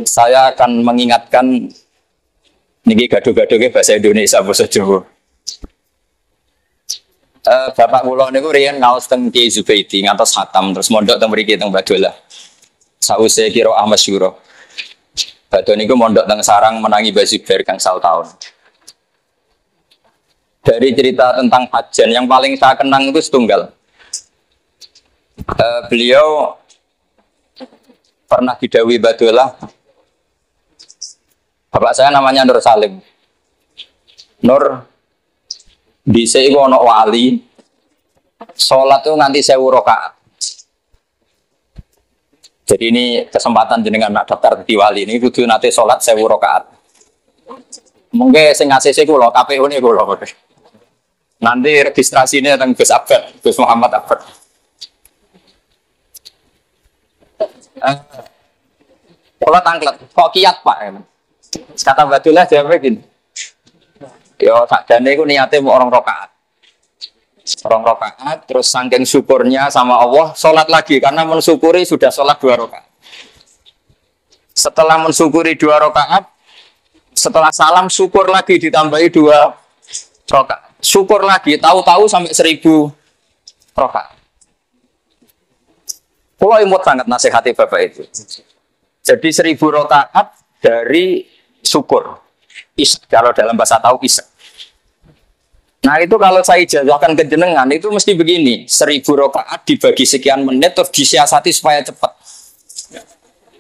Saya akan mengingatkan niki gaduh-gaduh bahasa Indonesia bahasa Jawa. Bapak kula niku riyen ngaos teng Ki Zubaidi ngantos khatam terus mondok teng mriki teng Badolah. Sause qiraah masyhura. Badhe niku mondok teng sarang menangi Bazubair kang 1 tahun. Dari cerita tentang hajan yang paling saya kenang itu setunggal. Beliau pernah didhawuhi Badolah. Bapak saya namanya Nur Salim. Nur dhisik iku ana wali salat tuh nganti 1000 rakaat. Jadi ini kesempatan jenengan nak daftar di wali ini kudu nate salat 1000 rakaat. Mungkin sing ACC kula KPU ne kula. Nanti registrasinya teng Gus Abad, Gus Muhammad Abad. Kula tanglet, kok kiat Pak. Kata Badolah jawab begini. Yo sakjane iku niate mau 2 rakaat. 2 rakaat terus saking syukurnya sama Allah salat lagi karena mensyukuri sudah salat 2 rakaat. Setelah mensyukuri 2 rakaat setelah salam syukur lagi ditambahi 2 rakaat. Syukur lagi tahu-tahu sampai 1000 rakaat. Kalau imut sangat nasihati Bapak itu. Jadi 1000 rakaat dari syukur. Kalau dalam bahasa tahu isek. Nah itu kalau saya ijazahkan ke jenengan itu mesti begini, 1000 rakaat dibagi sekian menit terus disiasati supaya cepat.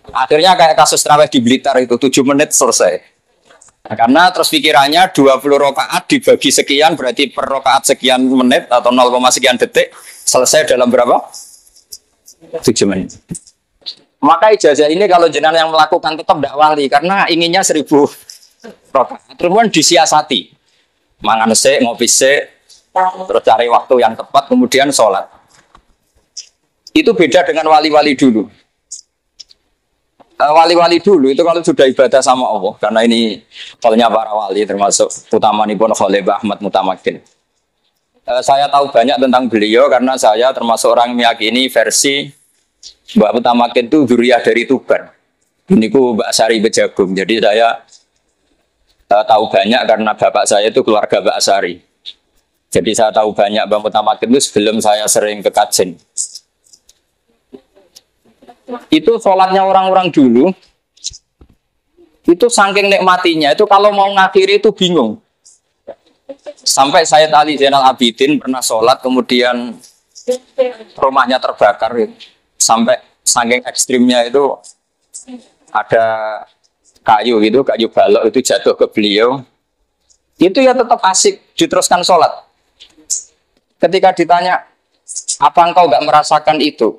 Akhirnya kayak kasus tarawih di Blitar itu 7 menit selesai. Nah, karena terus pikirannya 20 rakaat dibagi sekian berarti per rakaat sekian menit atau 0, sekian detik selesai dalam berapa? 7 menit. Maka ijazah ini kalau jenengan yang melakukan tetap tidak wali karena inginnya 1000 rakaat. Terus kan disiasati. Mangan sik, ngopi sik, terus cari waktu yang tepat, kemudian sholat. Itu beda dengan wali-wali dulu. Wali-wali dulu itu kalau sudah ibadah sama Allah, karena ini tolnya para wali, termasuk utamanipun Khalil Ahmad Mutamakin. Saya tahu banyak tentang beliau karena saya termasuk orang meyakini versi Mbak Mutamakin itu dzurriyyah dari Tuban. Ini ku Mbak Sari Bejagung. Jadi saya tahu banyak karena bapak saya itu keluarga Mbak Sari. Jadi saya tahu banyak Mbak Mutamakin itu sebelum saya sering ke Kajen. Itu sholatnya orang-orang dulu, itu saking nikmatinya, itu kalau mau ngakhiri itu bingung. Sampai Sayyid Ali Zainal Abidin pernah sholat, kemudian rumahnya terbakar. Sampai saking ekstrimnya itu ada kayu gitu, kayu balok itu jatuh ke beliau. Itu ya tetap asik diteruskan sholat. Ketika ditanya, apa engkau nggak merasakan itu?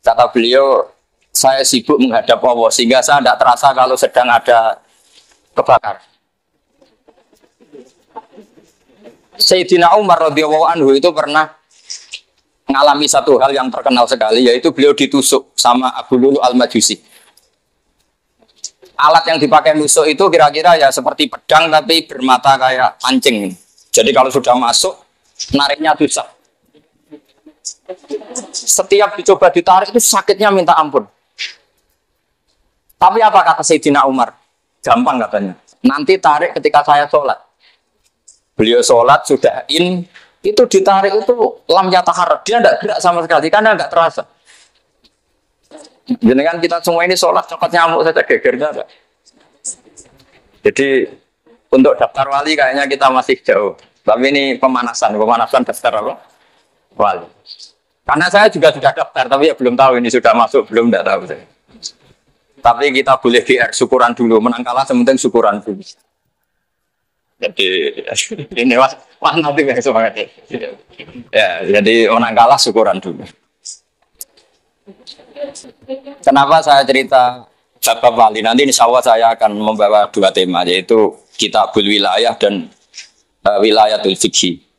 Kata beliau, saya sibuk menghadap Allah sehingga saya tidak terasa kalau sedang ada kebakar. Sayyidina Umar radhiyallahu anhu itu pernah mengalami satu hal yang terkenal sekali, yaitu beliau ditusuk sama Abu Lulu Al-Majusi. Alat yang dipakai nusuk itu kira-kira ya seperti pedang tapi bermata kayak pancing. Jadi kalau sudah masuk, nariknya susah. Setiap dicoba ditarik itu sakitnya minta ampun. Tapi apa kata Sayyidina Umar? Gampang katanya. Nanti tarik ketika saya sholat. Beliau sholat sudah itu ditarik itu lam yataharrak. Dia tidak gerak sama sekali karena tidak terasa. Jangan kita semua ini sholat cokot nyamuk saja gegernya ada. Jadi untuk daftar wali kayaknya kita masih jauh. Tapi ini pemanasan daftar apa? Wali. Karena saya juga sudah daftar, tapi ya belum tahu ini sudah masuk belum, tidak tahu saya. Tapi kita boleh GR syukuran dulu, menang kalah sementing syukuran dulu. Jadi ini wah nanti semangat ya. Jadi menang kalah syukuran dulu. Kenapa saya cerita bab wali? Nanti insya Allah saya akan membawa 2 tema, yaitu Kitabul Wilayah dan Wilayatul Fikhi.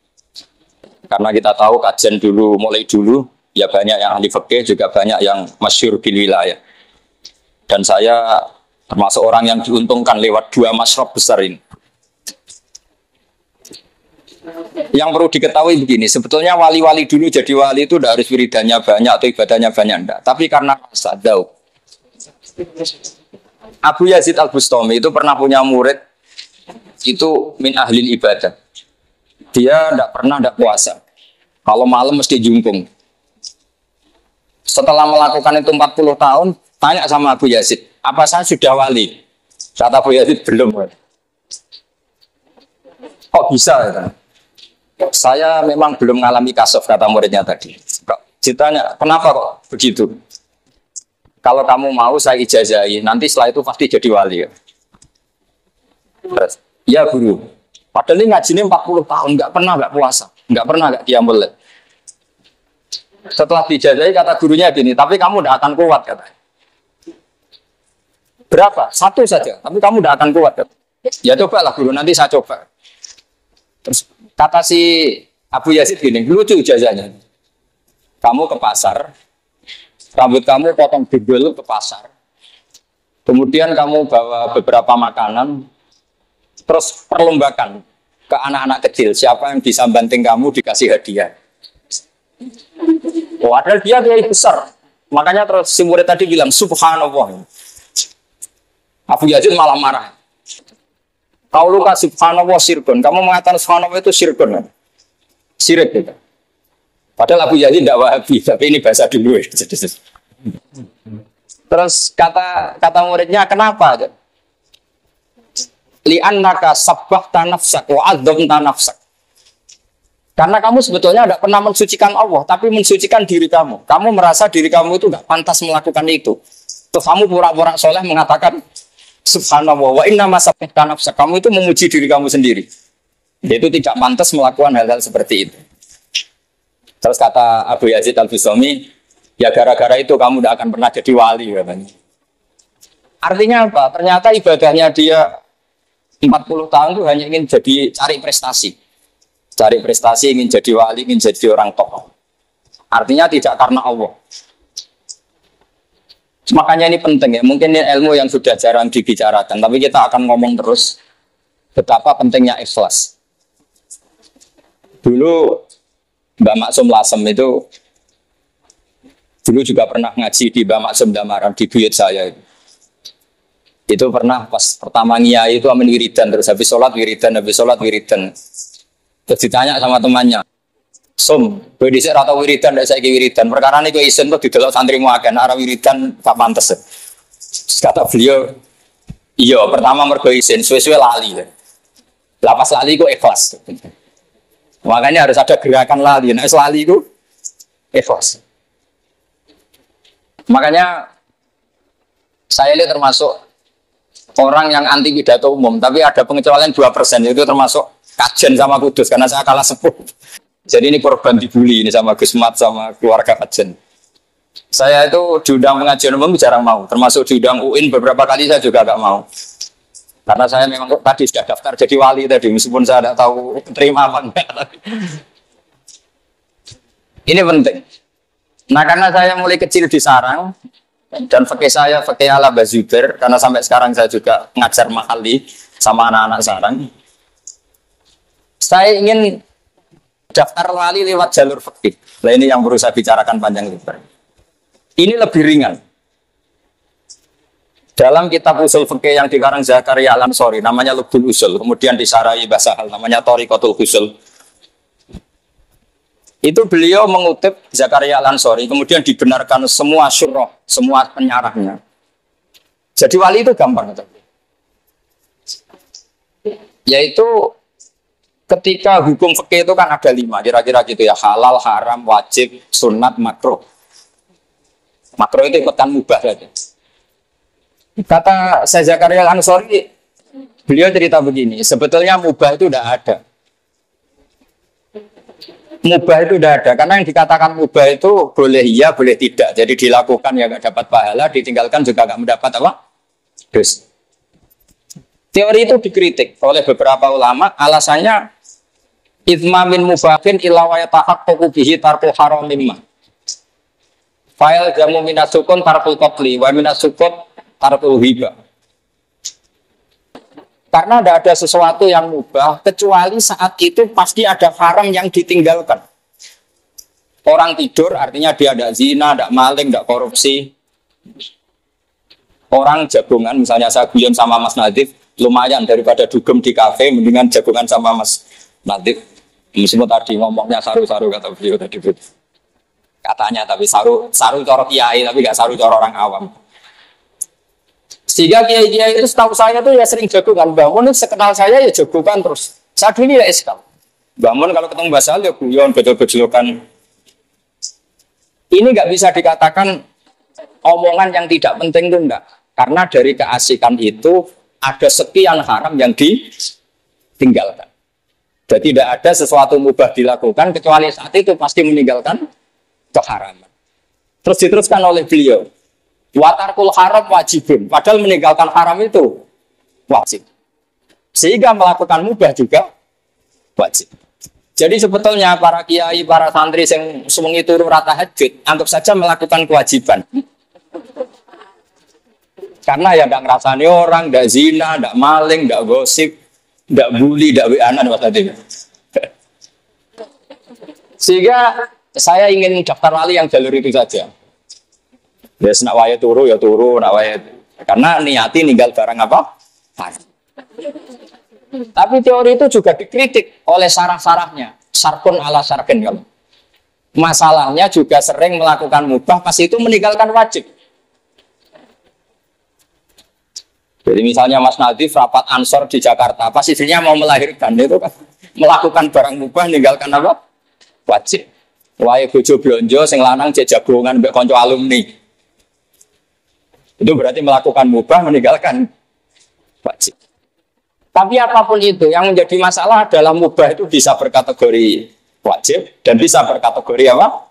Karena kita tahu kajian dulu, mulai dulu, ya banyak yang ahli fikih, juga banyak yang masyhur bil wilayah. Dan saya termasuk orang yang diuntungkan lewat 2 masyrab besar ini. Yang perlu diketahui begini, sebetulnya wali-wali dulu jadi wali itu tidak harus wiridannya banyak atau ibadahnya banyak, enggak. Tapi karena rasa, Abu Yazid Al-Bustami itu pernah punya murid itu min ahlil ibadah. Dia tidak puasa. Kalau malam mesti jungkung. Setelah melakukan itu 40 tahun, tanya sama Abu Yazid, apa saya sudah wali? Kata Abu Yazid, belum. Kok bisa? Ya? Saya memang belum mengalami kasaf, kata muridnya tadi. Ditanya, kenapa kok begitu? Kalau kamu mau saya ijazahi, nanti setelah itu pasti jadi wali. Terus, ya guru. Padahal ini ngajinya 40 tahun, nggak puasa, nggak pernah qiyamul lail. Setelah dijazahi kata gurunya gini, tapi kamu tidak akan kuat kata. Berapa? 1 saja, tapi kamu tidak akan kuat kata. Ya cobalah guru, nanti saya coba. Terus kata si Abu Yazid gini, lucu ijazahnya. Kamu ke pasar, rambut kamu potong degel ke pasar. Kemudian kamu bawa beberapa makanan, terus perlombakan ke anak-anak kecil. Siapa yang bisa banting kamu dikasih hadiah. Padahal dia kiai besar. Makanya terus si murid tadi bilang, subhanallah. Abu Yazid malah marah. Kau luka subhanallah sirkun. Kamu mengatakan subhanallah itu sirkun. Sirik gitu. Padahal Abu Yazid tidak wahabi. Tapi ini bahasa dulu ya. Terus kata muridnya, kenapa? Li'annaka sabbahta nafsak wa adzamta nafsak. Karena kamu sebetulnya tidak pernah mensucikan Allah, tapi mensucikan diri kamu. Kamu merasa diri kamu itu tidak pantas melakukan itu. Terus kamu pura-pura soleh mengatakan, subhanallah, wa inna ma sabbahta nafsak. Kamu itu memuji diri kamu sendiri. Itu tidak pantas melakukan hal-hal seperti itu. Terus kata Abu Yazid Al-Bustami, ya gara-gara itu kamu tidak akan pernah jadi wali. Katanya. Artinya apa? Ternyata ibadahnya dia 40 tahun itu hanya ingin jadi cari prestasi. Cari prestasi, ingin jadi wali, ingin jadi orang tokoh. Artinya tidak karena Allah. Makanya ini penting ya. Mungkin ini ilmu yang sudah jarang dibicarakan. Tapi kita akan ngomong terus betapa pentingnya ikhlas. Dulu Mbak Maksum Lasem itu dulu juga pernah ngaji di Mbak Maksum Damaran di buyut saya itu pernah pas pertama ngiyai itu amin wiridan terus habis sholat wiridan terus ditanya sama temannya gue disik rata wiridan dan saya wiridan perkara ini gue isen tuh didelok santrimu akeh arah wiridan tak pantes kata beliau iya pertama mergo isen suwe-suwe lali lapas lali kok ikhlas makanya harus ada gerakan lali nah lali itu ikhlas. Makanya saya ini termasuk orang yang anti pidato umum, tapi ada pengecualian 2%, itu termasuk kajen sama kudus, karena saya kalah sepuh. Jadi ini korban dibully ini sama Gus Mat, sama keluarga kajen. Saya itu diundang pengajian umum jarang mau, termasuk diundang UIN beberapa kali saya juga gak mau. Karena saya memang tadi sudah daftar jadi wali tadi, meskipun saya tidak tahu terima apa enggak. Ini penting. Nah karena saya mulai kecil di sarang dan fakih saya fakih ala Bazuber karena sampai sekarang saya juga ngajar mahali sama anak-anak sarang. Saya ingin daftar wali lewat jalur fakih. Nah ini yang perlu saya bicarakan panjang lebar. Ini lebih ringan. Dalam kitab usul fakih yang dikarang Zakaria Al-Ansori namanya Lubul Usul, kemudian disarai Basahal namanya Thariqatul Usul. Itu beliau mengutip Zakaria Al-Ansori, kemudian dibenarkan semua syurah, semua penyarahnya. Jadi wali itu gampang. Yaitu ketika hukum fikih itu kan ada 5, kira-kira gitu ya. Halal, haram, wajib, sunat, makruh. Makruh itu ikutan mubah saja. Kata saya Zakaria Al-Ansori, beliau cerita begini, sebetulnya mubah itu tidak ada. Mubah itu tidak ada, karena yang dikatakan mubah itu boleh iya, boleh tidak. Jadi dilakukan ya nggak dapat pahala, ditinggalkan juga nggak mendapat apa? Dosa. Teori itu dikritik oleh beberapa ulama, alasannya idmamin mubahin ilawaya tahak bihi tarkul haram lima. Fa'il jamu minasukun tarkul qatli wa minasukun tarkul hibah. Karena tidak ada sesuatu yang mubah, kecuali saat itu pasti ada haram yang ditinggalkan. Orang tidur artinya dia tidak zina, tidak maling, tidak korupsi. orang jagongan, misalnya saya guyon sama Mas Nadif, lumayan daripada dugem di kafe, mendingan jagongan sama Mas Nadif. Meskipun tadi ngomongnya saru-saru kata beliau tadi, katanya tapi saru coro kiai, tapi gak saru coro orang awam. Sehingga kiai-kiai itu setahu saya tuh ya sering jagongan. Bangun sekenal saya ya jagongan terus. Saat ini ya eskal. Bangun kalau ketemu Basal ya guyon, betul-betulokan. Ini nggak bisa dikatakan omongan yang tidak penting itu enggak. Karena dari keasikan itu ada sekian haram yang ditinggalkan. Jadi tidak ada sesuatu mubah dilakukan kecuali saat itu pasti meninggalkan keharaman. Terus diteruskan oleh beliau, watarkul haram wajibun. Padahal meninggalkan haram itu wajib. Sehingga melakukan mubah juga wajib. Jadi sebetulnya para kiai, para santri yang semengi turu rata hajud, anggap saja melakukan kewajiban. Karena ya tidak ngerasani orang, tidak zina, tidak maling, tidak gosip, tidak bully, tidak wianan maksudnya. Sehingga saya ingin daftar wali yang jalur itu saja. Ya nak waya turu ya turu, nak waya karena niati ninggal barang apa? Tapi teori itu juga dikritik oleh sarah-sarahnya. Sarkun ala sarkin kalau. Masalahnya juga sering melakukan mubah pas itu meninggalkan wajib. Jadi misalnya Mas Nadif rapat ansor di Jakarta, pas istrinya mau melahirkan itu kan melakukan barang mubah, meninggalkan apa? Wajib. Wae bojo blonjo sing lanang jek jagongan mbek kanca alumni. Itu berarti melakukan mubah, meninggalkan wajib. Tapi apapun itu yang menjadi masalah adalah mubah itu bisa berkategori wajib dan bisa berkategori apa?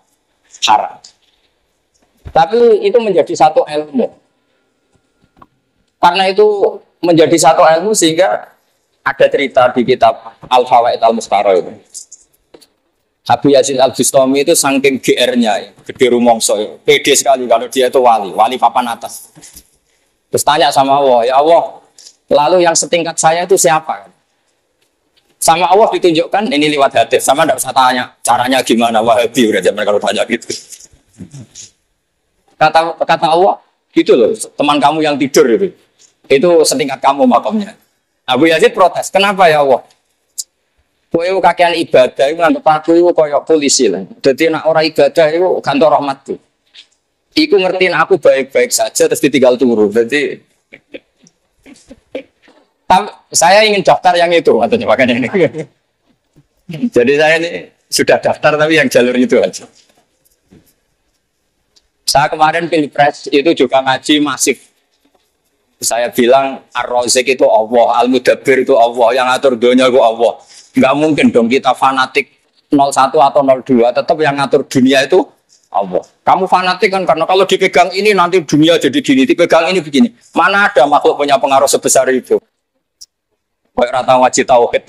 Haram. Tapi itu menjadi satu ilmu. Karena itu menjadi satu ilmu sehingga ada cerita di kitab Al-Fawaid Al-Mustara itu. Abu Yazid Al-Bustami itu saking GR-nya, gede rumongso, pede sekali kalau dia itu wali papan atas. Terus tanya sama Allah, ya Allah, lalu yang setingkat saya itu siapa? Sama Allah ditunjukkan, ini lewat hadis, sama tidak usah tanya, caranya gimana, Wahabi udah zaman kalau tanya gitu. Kata Allah, gitu loh, teman kamu yang tidur itu setingkat kamu makamnya. Abu Yazid protes, kenapa ya Allah? Kowe kakean ibadah iku nganggep aku iku koyo polisi lah. Dadi nek ora ibadah iku kantor rahmatku. Iku ngertiin aku baik-baik saja terus ditinggal turu. Jadi saya ingin daftar yang itu katanya makanya ini. Jadi saya ini sudah daftar tapi yang jalur itu aja. Saya kemarin Pilpres itu juga ngaji masif. Saya bilang Ar-Razik itu Allah, Al-Mudabbir itu Allah, yang ngatur dunia itu Allah. Nggak mungkin dong kita fanatik 01 atau 02, tetap yang ngatur dunia itu Allah. Kamu fanatik kan karena kalau dipegang ini nanti dunia jadi gini, dipegang ini begini. Mana ada makhluk punya pengaruh sebesar itu? Kayak rata wajib tauhid.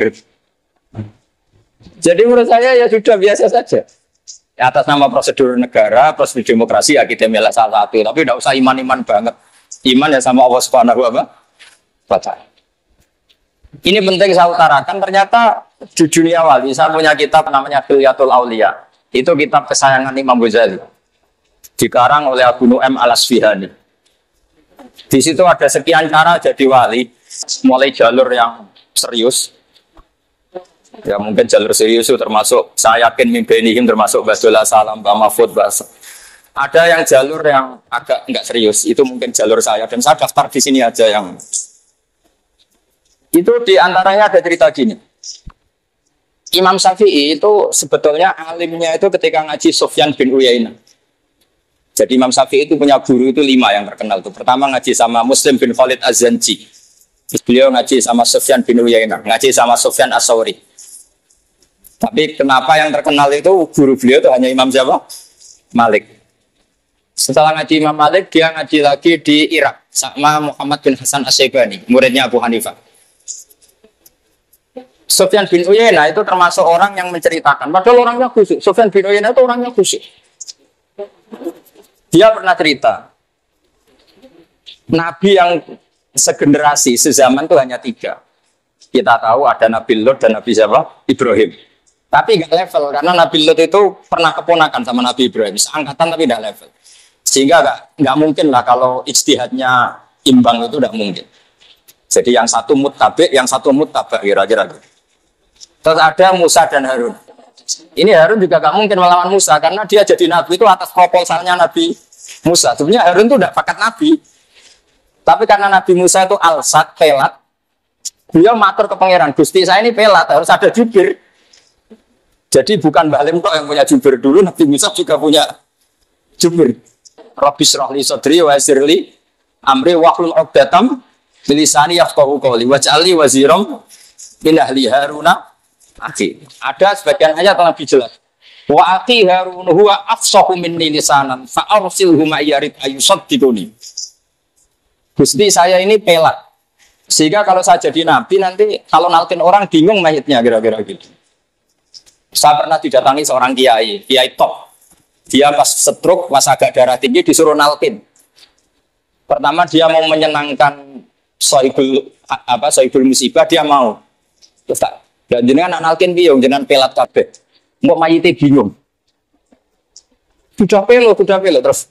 Jadi menurut saya ya sudah biasa saja. Atas nama prosedur negara, prosedur demokrasi ya kita milih salah satu, tapi tidak usah iman-iman banget. Iman ya sama Allah Subhanahu wa Ta'ala. Ini penting saya utarakan, ternyata di dunia wali, saya punya kitab namanya Khilyatul Auliya. Itu kitab kesayangan Imam Ghazali. Dikarang oleh Abu Nu'aim Al-Asfihani. Di situ ada sekian cara jadi wali, mulai jalur yang serius. Ya mungkin jalur serius itu termasuk, saya yakin mimbenihim termasuk Basdullah Salam, Mbak Mahfud, Bahasa. Ada yang jalur yang agak enggak serius, itu mungkin jalur saya. Dan saya daftar di sini aja yang... Itu diantaranya ada cerita gini. Imam Syafi'i itu sebetulnya alimnya itu ketika ngaji Sufyan bin Uyainah. Jadi Imam Syafi'i itu punya guru itu 5 yang terkenal. Itu pertama ngaji sama Muslim bin Khalid Az-Zanji. Terus beliau ngaji sama Sufyan bin Uyainah. Ngaji sama Sufyan As-Sawri. Tapi kenapa yang terkenal itu guru beliau itu hanya Imam siapa? Malik. Setelah ngaji Imam Malik, dia ngaji lagi di Irak sama Muhammad bin Hasan As-Syaibani, muridnya Abu Hanifah. Sufyan bin Uyainah itu termasuk orang yang menceritakan, padahal orangnya khusyuk. Sufyan bin Uyainah itu orangnya khusyuk. Dia pernah cerita, Nabi yang segenerasi, sezaman itu hanya 3. Kita tahu ada Nabi Lot dan Nabi siapa? Ibrahim. Tapi nggak level, karena Nabi Lot itu pernah keponakan sama Nabi Ibrahim. Seangkatan tapi nggak level. Sehingga nggak mungkin lah kalau ijtihadnya imbang itu tidak mungkin. Jadi yang satu muttabi, yang satu muttaba kira-kira. Terus ada Musa dan Harun. Ini Harun juga gak mungkin melawan Musa karena dia jadi nabi itu atas proposalnya Nabi Musa. Sebenarnya Harun itu tidak pakat nabi. Tapi karena Nabi Musa itu alsat, pelat, beliau matur ke pangeran, Gusti saya ini pelat, harus ada jubir. Jadi bukan Mbah Lim yang punya jubir dulu, Nabi Musa juga punya jubir. Rabbis rohli sodri wa sirli amri wahlul uqdatam bilisani yafqahu qawli waj'alni waziram min ahli Haruna akhi. Ada sebagian ayat yang lebih jelas. Wa akhi Harun huwa afsahu minni lisanan fa arsilhu ma yarid ayusaddiquni. Gusti saya ini pelat. Sehingga kalau saya jadi nabi nanti kalau nalkin orang bingung mayitnya kira-kira gitu. Saya pernah didatangi seorang kiai top. Dia pas stroke, pas agak darah tinggi disuruh nalkin. Pertama dia mau menyenangkan sohibul musibah, dia mau. Terus tak, dan jenengan nalkin biung, jenengan pelat kabeh. Mau mayitnya bingung. Sudah pelo terus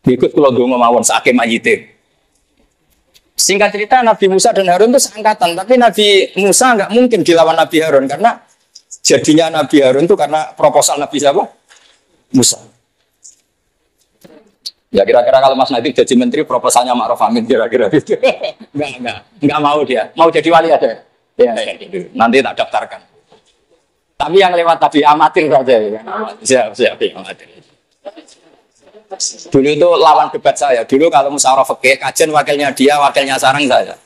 ikut kalau gue mawon sakit mayitnya. Singkat cerita Nabi Musa dan Harun itu seangkatan, tapi Nabi Musa nggak mungkin dilawan Nabi Harun karena jadinya Nabi Harun itu karena proposal Nabi siapa? Musa. Ya kira-kira kalau Mas Nabi jadi menteri proposalnya Ma'ruf Amin kira-kira gitu. Enggak mau dia. Mau jadi wali aja. Ya, nanti tak daftarkan. Tapi yang lewat Nabi amatir saja ya. Siap amatir. Dulu itu lawan debat saya. Dulu kalau musyawarah fikih, kajian wakilnya dia, wakilnya sarang saya.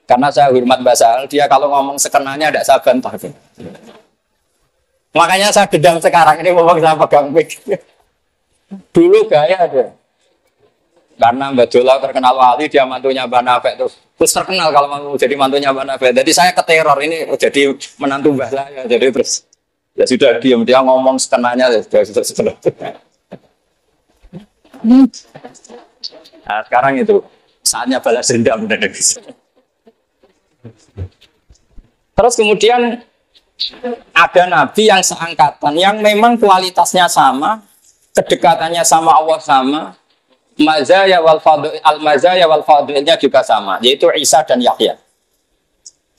Karena saya hormat Basal, dia kalau ngomong sekenanya tidak saya bantah. Makanya saya dendam sekarang ini ngomong saya pegang mic. Dulu gaya ada. Karena Mbak Jola terkenal wali, dia mantunya Mbak Nafek terus terkenal kalau mau jadi mantunya Mbak Nafek. Jadi saya keteror ini jadi menantu Mbak saya. Jadi terus ya sudah diam, dia ngomong sekenanya sudah. Nah, sekarang itu saatnya balas dendam. Terus kemudian ada nabi yang seangkatan yang memang kualitasnya sama, kedekatannya sama Allah sama, mazaya wal fadil, al-mazaya wal fadilnya juga sama, yaitu Isa dan Yahya.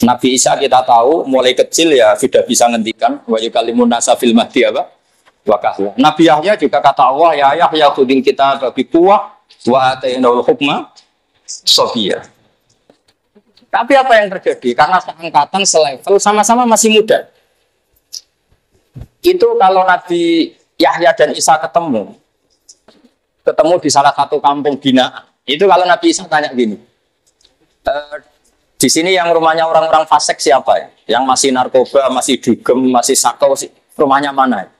Nabi Isa kita tahu mulai kecil ya sudah bisa ngendikan wa yukallimun nasa fil mahdi apa? Wakahlah. Nabi Yahya juga kata Allah ya Yahya khudin kita babi kuwah wa atainaul hukma sofia. Tapi apa yang terjadi? Karena seangkatan selevel sama-sama masih muda. Itu kalau Nabi Yahya dan Isa ketemu di salah satu kampung binaan. Itu kalau Nabi Isa tanya gini. Di sini yang rumahnya orang-orang fasik siapa ya? Yang masih narkoba, masih dugem, masih sakau, rumahnya mana ya?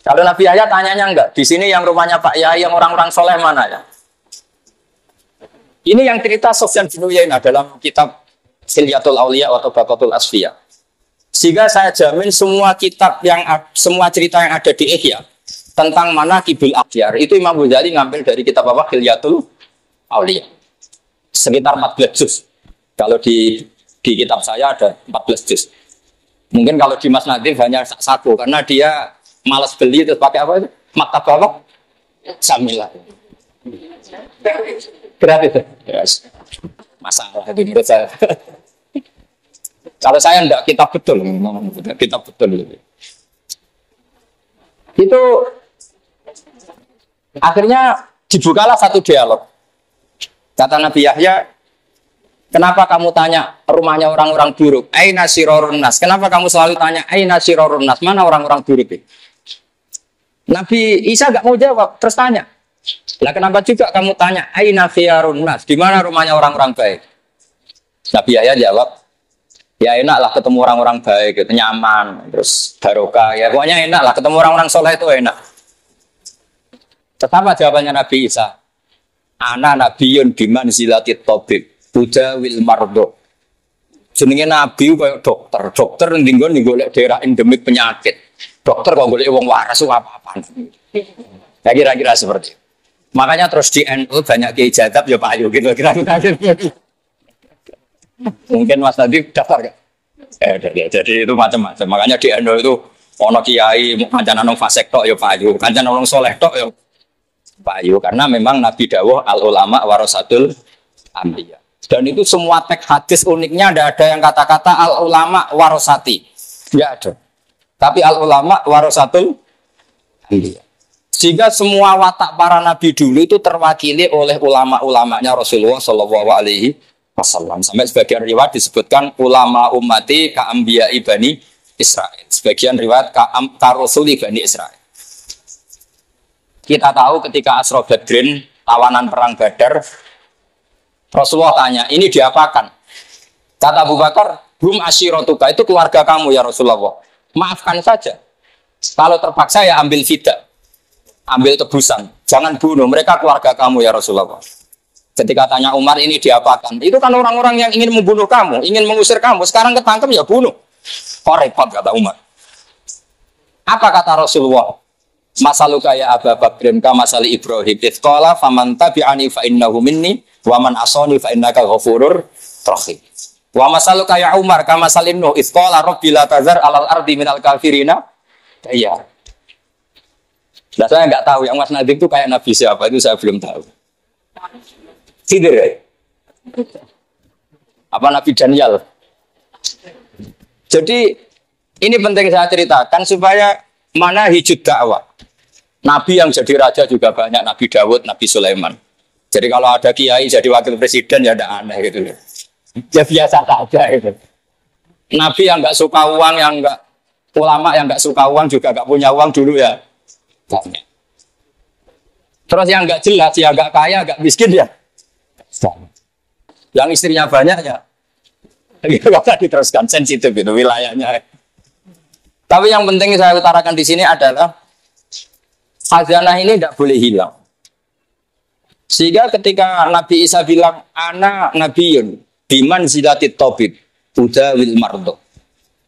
Kalau Nabi Yahya tanyanya enggak, di sini yang rumahnya Pak Yahya, yang orang-orang soleh mana ya? Ini yang cerita Sufyan bin Uyainah dalam kitab Hilyatul Auliya atau Baqatul Asfiya. Sehingga saya jamin semua cerita yang ada di Ihya tentang manaqibul akhyar itu Imam Ghazali ngambil dari kitab apa? Hilyatul Auliya. Sekitar 14 juz. Kalau di kitab saya ada 14 juz. Mungkin kalau di Mas Nadif hanya satu karena dia malas beli terus pakai apa itu? Maktab apa? Samilah. Gratis. Yes. Masalah itu menurut saya. Kalau saya enggak kitab betul. Itu akhirnya dibukalah satu dialog. Kata Nabi Yahya, kenapa kamu tanya rumahnya orang-orang buruk? Aina sirorun nas. Kenapa kamu selalu tanya aina sirorun nas? Mana orang-orang buruk itu? Nabi Isa nggak mau jawab, terus tanya. Lah kenapa juga kamu tanya aina khiyarun nas? Di mana rumahnya orang-orang baik? Nabi Yahya jawab, ya enak lah ketemu orang-orang baik, gitu, nyaman, terus barokah. Ya pokoknya enak lah ketemu orang-orang soleh itu enak. Tetap jawabannya Nabi Isa. Ana nabiyun biman zilatit tabib, budawil mardo. Jenenge nabi kayak dokter. Dokter ndinggon golek daerah endemik penyakit. Dokter kok golek wong waras apa-apa. Ya kira-kira seperti itu. Makanya terus di NU banyak kiai jadab ya Pak Ayu gitu kira-kira. Mungkin Mas tadi daftar gak? Jadi itu macam-macam. Makanya di NU itu ono kiai kancanan nang fasek tok ya Pak Ayu, kancanan nang soleh tok ya payu karena memang Nabi dawuh al ulama warasatul anbiya. Dan itu semua teks hadis uniknya tidak ada yang kata-kata al ulama warasati. Enggak ada. Tapi al ulama warasatul anbiya. Sehingga semua watak para nabi dulu itu terwakili oleh ulama-ulamanya Rasulullah Shallallahu Alaihi Wasallam. Sampai sebagian riwayat disebutkan ulama ummati ka'ambiya ibani Israel. Sebagian riwayat karosuli bani Israel. Kita tahu ketika Asra Badrin, tawanan perang Badar, Rasulullah tanya, ini diapakan? Kata Abu Bakar, hum asyiratuka, itu keluarga kamu ya Rasulullah. Maafkan saja. Kalau terpaksa ya ambil fidah. Ambil tebusan. Jangan bunuh, mereka keluarga kamu ya Rasulullah. Ketika tanya Umar, ini diapakan? Itu kan orang-orang yang ingin membunuh kamu, ingin mengusir kamu. Sekarang ketangkep ya bunuh. Kok repot, kata Umar. Apa kata Rasulullah? Masaluka ya Abu Bakrin ka masali Ibrahim itqala faman tabi'ani fa innahu minni wa man asani fa innaka ghafurur rahim. Wa masaluka ya Umar ka masalin Nuh itqala rabbi la tazar alal ardi minal kafirina ya. Nah, saya nggak tahu yang Mas Nadim itu kayak Nabi siapa, itu saya belum tahu. Khidir ya? Apa Nabi Daniel? Jadi ini penting saya ceritakan supaya mana hijud dakwah. Nabi yang jadi raja juga banyak, Nabi Dawud, Nabi Sulaiman. Jadi kalau ada kiai jadi wakil presiden ya ada aneh gitu. Ya biasa saja gitu. Nabi yang nggak suka uang, yang nggak ulama yang nggak suka uang juga nggak punya uang dulu ya. Banyak. Terus yang nggak jelas, ya nggak kaya, nggak miskin ya. Yang istrinya banyak ya. Gak diteruskan, sensitif itu wilayahnya. Tapi yang penting saya utarakan di sini adalah khazanah ini tidak boleh hilang. Sehingga ketika Nabi Isa bilang ana nabiyun biman zilatit tabib uda wil mardo.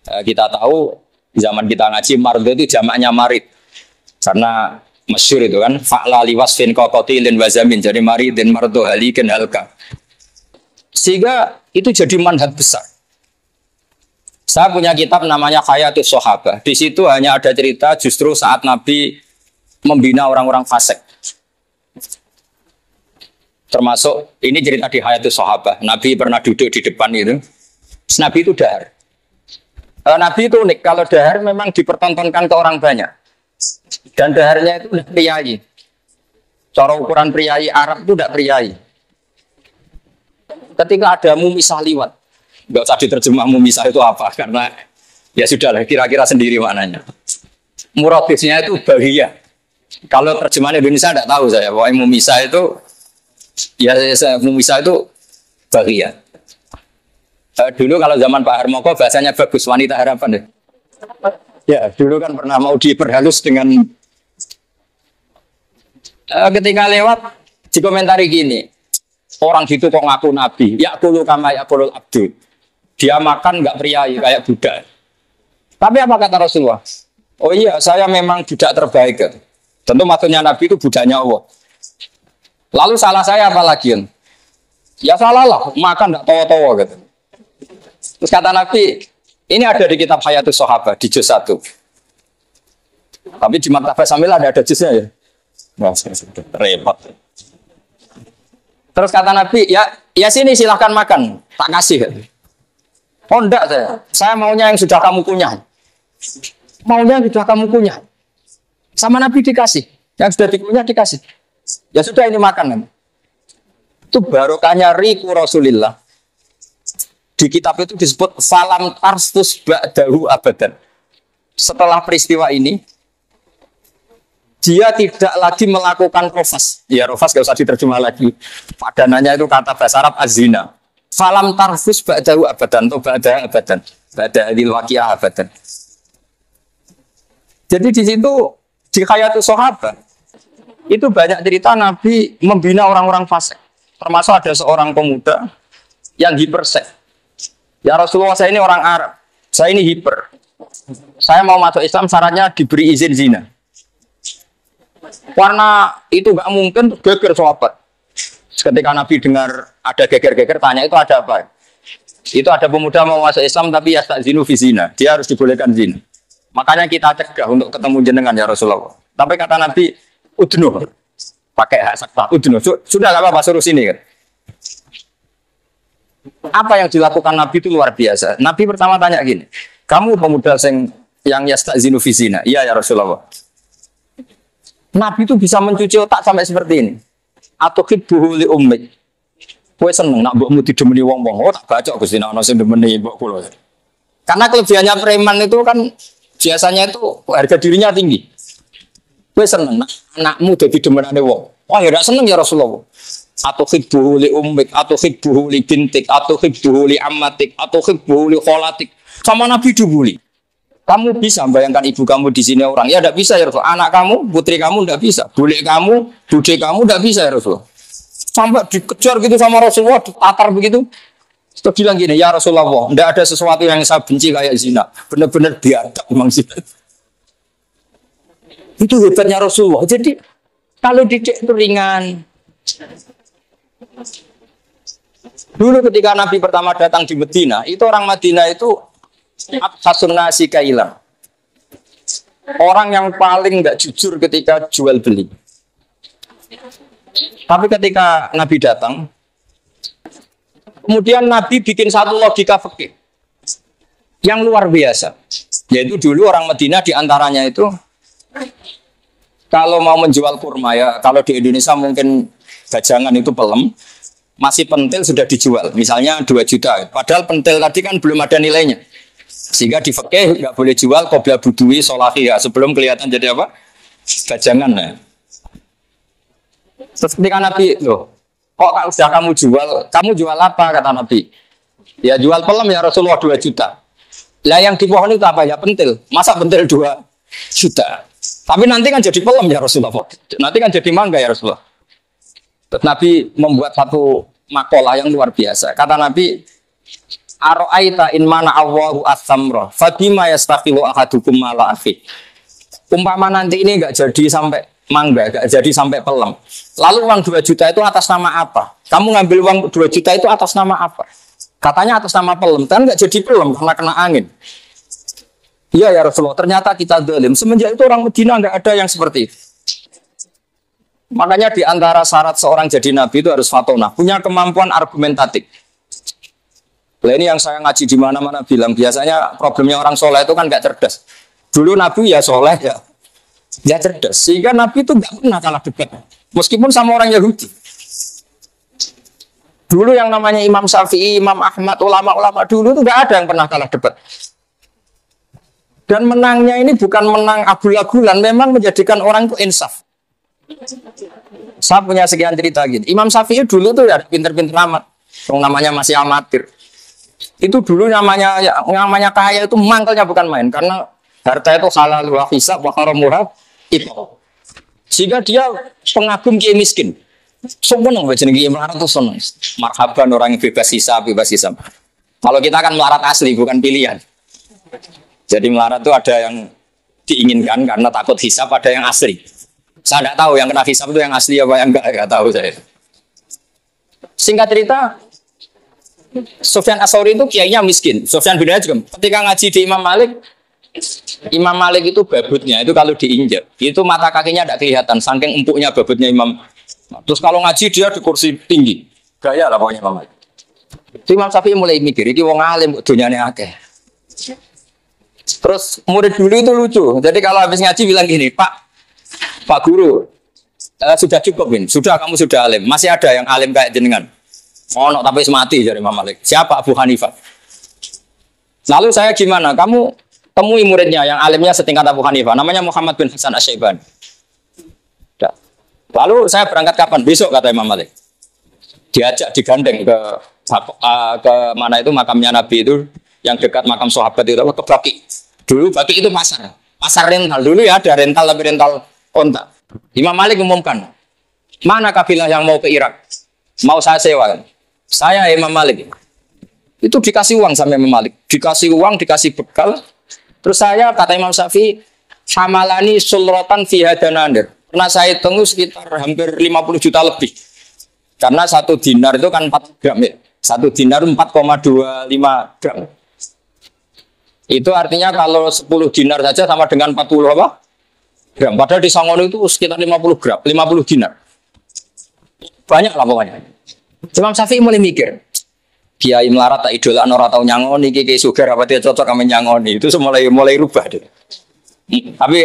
Kita tahu zaman kita ngaji mardo itu jamaknya marid. Karena masyhur itu kan fa'la liwasfin qatilin wazamin, jadi maridin mardo halikin halka. Sehingga itu jadi manhaj besar. Saya punya kitab namanya Hayatus Sahabah. Di situ hanya ada cerita justru saat Nabi membina orang-orang fasik. Termasuk ini cerita di Hayatus Sahabah. Nabi pernah duduk di depan itu. Nabi itu dahar. Nabi itu unik. Kalau dahar memang dipertontonkan ke orang banyak. Dan daharnya itu tidak priayi. Cara ukuran priayi Arab itu tidak priayi. Ketika ada mumisah liwat, nggak usah diterjemah mumisah itu apa, karena ya sudahlah kira-kira sendiri maknanya. Muradisnya itu bahiyah. Kalau terjemahan Indonesia tidak tahu saya, bahwa mumisah itu ya mumisah itu bahiyah. Dulu kalau zaman Pak Harmoko bahasanya bagus, wanita harapan deh. Ya dulu kan pernah mau diperhalus dengan ketika lewat dikomentari gini. Orang gitu kok ngaku nabi, ya kulu kama ya kulul abdu. Dia makan nggak priayi kayak budak. Tapi apa kata Rasulullah? Oh iya, saya memang budak terbaik. Tentu maksudnya nabi itu budaknya Allah. Lalu salah saya apa lagi? Ya salah lah, makan nggak tawa-tawa gitu. Terus kata Nabi, ini ada di kitab Hayatus Sahabah di juz 1. Tapi di Maktabah Sambil ada juznya ya. Wah, repot. Terus kata Nabi, ya sini silahkan makan, tak kasih. Oh enggak saya maunya yang sudah kamu kunyah. Maunya yang sudah kamu kunyah. Sama Nabi dikasih, yang sudah dikunyah dikasih. Ya sudah ini makan. Itu barokahnya riku Rasulillah. Di kitab itu disebut salam tarstus ba'dahu abadan. Setelah peristiwa ini, dia tidak lagi melakukan rofas. Ya rofas gak usah diterjemah lagi. Padanannya itu kata bahasa Arab azina. Falam tarfus ba'dahu abadan atau ba'dahu abadan. Ba'dahil waqi'ah abadan. Jadi di situ di Hayatus Sahabah itu banyak cerita Nabi membina orang-orang fasik. Termasuk ada seorang pemuda yang hiperseks. Ya Rasulullah, saya ini orang Arab. Saya ini hiper. Saya mau masuk Islam syaratnya diberi izin zina. Karena itu nggak mungkin, geger sahabat. Ketika Nabi dengar ada geger-geger, tanya itu ada apa? Itu ada pemuda mau masuk Islam tapi ya tak zinu fi zina. Dia harus dibolehkan zina. Makanya kita cegah untuk ketemu jenengan ya Rasulullah. Tapi kata Nabi, udnuh. pakai hak sakta. Sudah nggak apa-apa suruh sini kan. Apa yang dilakukan Nabi itu luar biasa. Nabi pertama tanya gini, kamu pemuda yang yastazinu fi zina? Iya ya Rasulullah. Nabi itu bisa mencuci otak sampai seperti ini. Atau hibbuhu li ummik. Kowe seneng nak mbokmu didemeni wong-wong. Oh tak baca Gusti ana sing demeni mbok kula. Karena kelebihannya preman itu kan biasanya itu harga dirinya tinggi. Kowe seneng nak anakmu dadi demenane wong. Wah ya ndak seneng ya Rasulullah. Atau hibbuhu li ummik, atau hibbuhu li bintik, atau hibbuhu li ammatik, atau hibbuhu li kholatik. Sama Nabi dibully. Kamu bisa bayangkan ibu kamu di sini orang? Ya tidak bisa ya Rasul. Anak kamu, putri kamu tidak bisa. Bule kamu, bude kamu tidak bisa ya Rasul. Sampai dikejar gitu sama Rasulullah, ditatar begitu. Terus bilang gini, ya Rasulullah, tidak ada sesuatu yang saya benci kayak zina. Benar-benar biadab memang zina. Itu hebatnya Rasulullah. Jadi kalau dicek itu ringan. Dulu ketika Nabi pertama datang di Medina, itu orang Madinah itu absasun nasi kailan. Orang yang paling nggak jujur ketika jual beli. Tapi ketika Nabi datang, kemudian Nabi bikin satu logika fikih yang luar biasa. Yaitu dulu orang Madinah diantaranya itu kalau mau menjual kurma ya, kalau di Indonesia mungkin gajangan itu pelem, masih pentil sudah dijual, misalnya 2 juta. Padahal pentil tadi kan belum ada nilainya, sehingga di fikih nggak boleh jual qabla budui solahiyah, sebelum kelihatan jadi apa? Gajangan ya. Terus ketika Nabi, loh, kok sudah kamu jual apa? Kata Nabi. Ya jual pelem ya Rasulullah 2 juta. Lah yang dipohon itu apa ya? Pentil. Masa pentil 2 juta? Tapi nanti kan jadi pelem ya Rasulullah. Nanti kan jadi mangga ya Rasulullah. Nabi membuat satu makalah yang luar biasa. Kata Nabi, Aro'aita in mana Allahu as-samra fabima yastaqilu ahadukum mala akhi. Umpama nanti ini enggak jadi sampai mangga, enggak jadi sampai pelem. Lalu uang 2 juta itu atas nama apa? Kamu ngambil uang 2 juta itu atas nama apa? Katanya atas nama pelem, kan enggak jadi pelem karena kena angin. Iya ya Rasulullah, ternyata kita zalim. Semenjak itu orang Medina enggak ada yang seperti itu. Makanya di antara syarat seorang jadi nabi itu harus fatonah, punya kemampuan argumentatif. Nah, ini yang saya ngaji di mana-mana bilang, biasanya problemnya orang soleh itu kan nggak cerdas. Dulu nabi ya soleh ya cerdas, sehingga nabi itu nggak pernah kalah debat, meskipun sama orang Yahudi. Dulu yang namanya Imam Syafi'i, Imam Ahmad, ulama-ulama dulu itu nggak ada yang pernah kalah debat. Dan menangnya ini bukan menang agul-agulan, memang menjadikan orang itu insaf. Saya punya sekian cerita gitu. Imam Syafi'i dulu tuh ya pinter-pinter amat, yang namanya masih amatir. Itu dulu namanya kaya itu mangkelnya bukan main, karena harta itu halal wa hisab wa haramuha itu. Sehingga dia pengagum kiai miskin. Seneng wae jenenge melarat tuh seneng. Marhaban orang yang bebas hisab. Kalau kita kan melarat asli bukan pilihan. Jadi melarat itu ada yang diinginkan karena takut hisab, ada yang asli. Saya tidak tahu yang kena hisab itu yang asli apa yang enggak tahu saya. Singkat cerita, Sufyan As-Tsauri itu kiainya miskin. Sufyan bin Hajjam ketika ngaji di Imam Malik itu babutnya itu kalau diinjak itu mata kakinya tidak kelihatan saking empuknya babutnya Imam. Terus kalau ngaji dia di kursi tinggi, gaya lah pokoknya Imam Malik. Imam Syafi'i mulai mikir, ini wong alim dunyane akeh. Terus murid dulu itu lucu. Jadi kalau habis ngaji bilang gini, Pak Guru, sudah cukup ini. Sudah kamu sudah alim. Masih ada yang alim kayak jenengan. Oh, no, tapi mati dari Imam Malik. Siapa? Abu Hanifah. Lalu saya gimana? Kamu temui muridnya yang alimnya setingkat Abu Hanifah. Namanya Muhammad bin Hasan Asy-Syaibani. Lalu saya berangkat kapan? Besok kata Imam Malik. Diajak digandeng ke mana itu makamnya Nabi itu yang dekat makam sahabat itu ke Baqi. Dulu Baqi itu pasar rental. Dulu ya ada rental tapi rental onta. Imam Malik umumkan, mana kafilah yang mau ke Irak? Mau saya sewa? Saya Imam Malik. Itu dikasih uang sama Imam Malik. Dikasih uang, dikasih bekal. Terus saya, kata Imam Syafi'i, hamalani sulrotan fi hadananir. Pernah saya hitung sekitar hampir 50 juta lebih. Karena 1 dinar itu kan 4 gram ya. 1 dinar 4,25 gram. Itu artinya kalau 10 dinar saja sama dengan 40 apa? Gram. Padahal di Songono itu sekitar 50 gram, 50 dinar. Banyak lah pokoknya. Imam Syafi'i mulai mikir, Kiai melarat tak idola ora tau nyangoni, Kiai Sugar apa dia cocok sama nyangoni. Itu mulai rubah deh. Tapi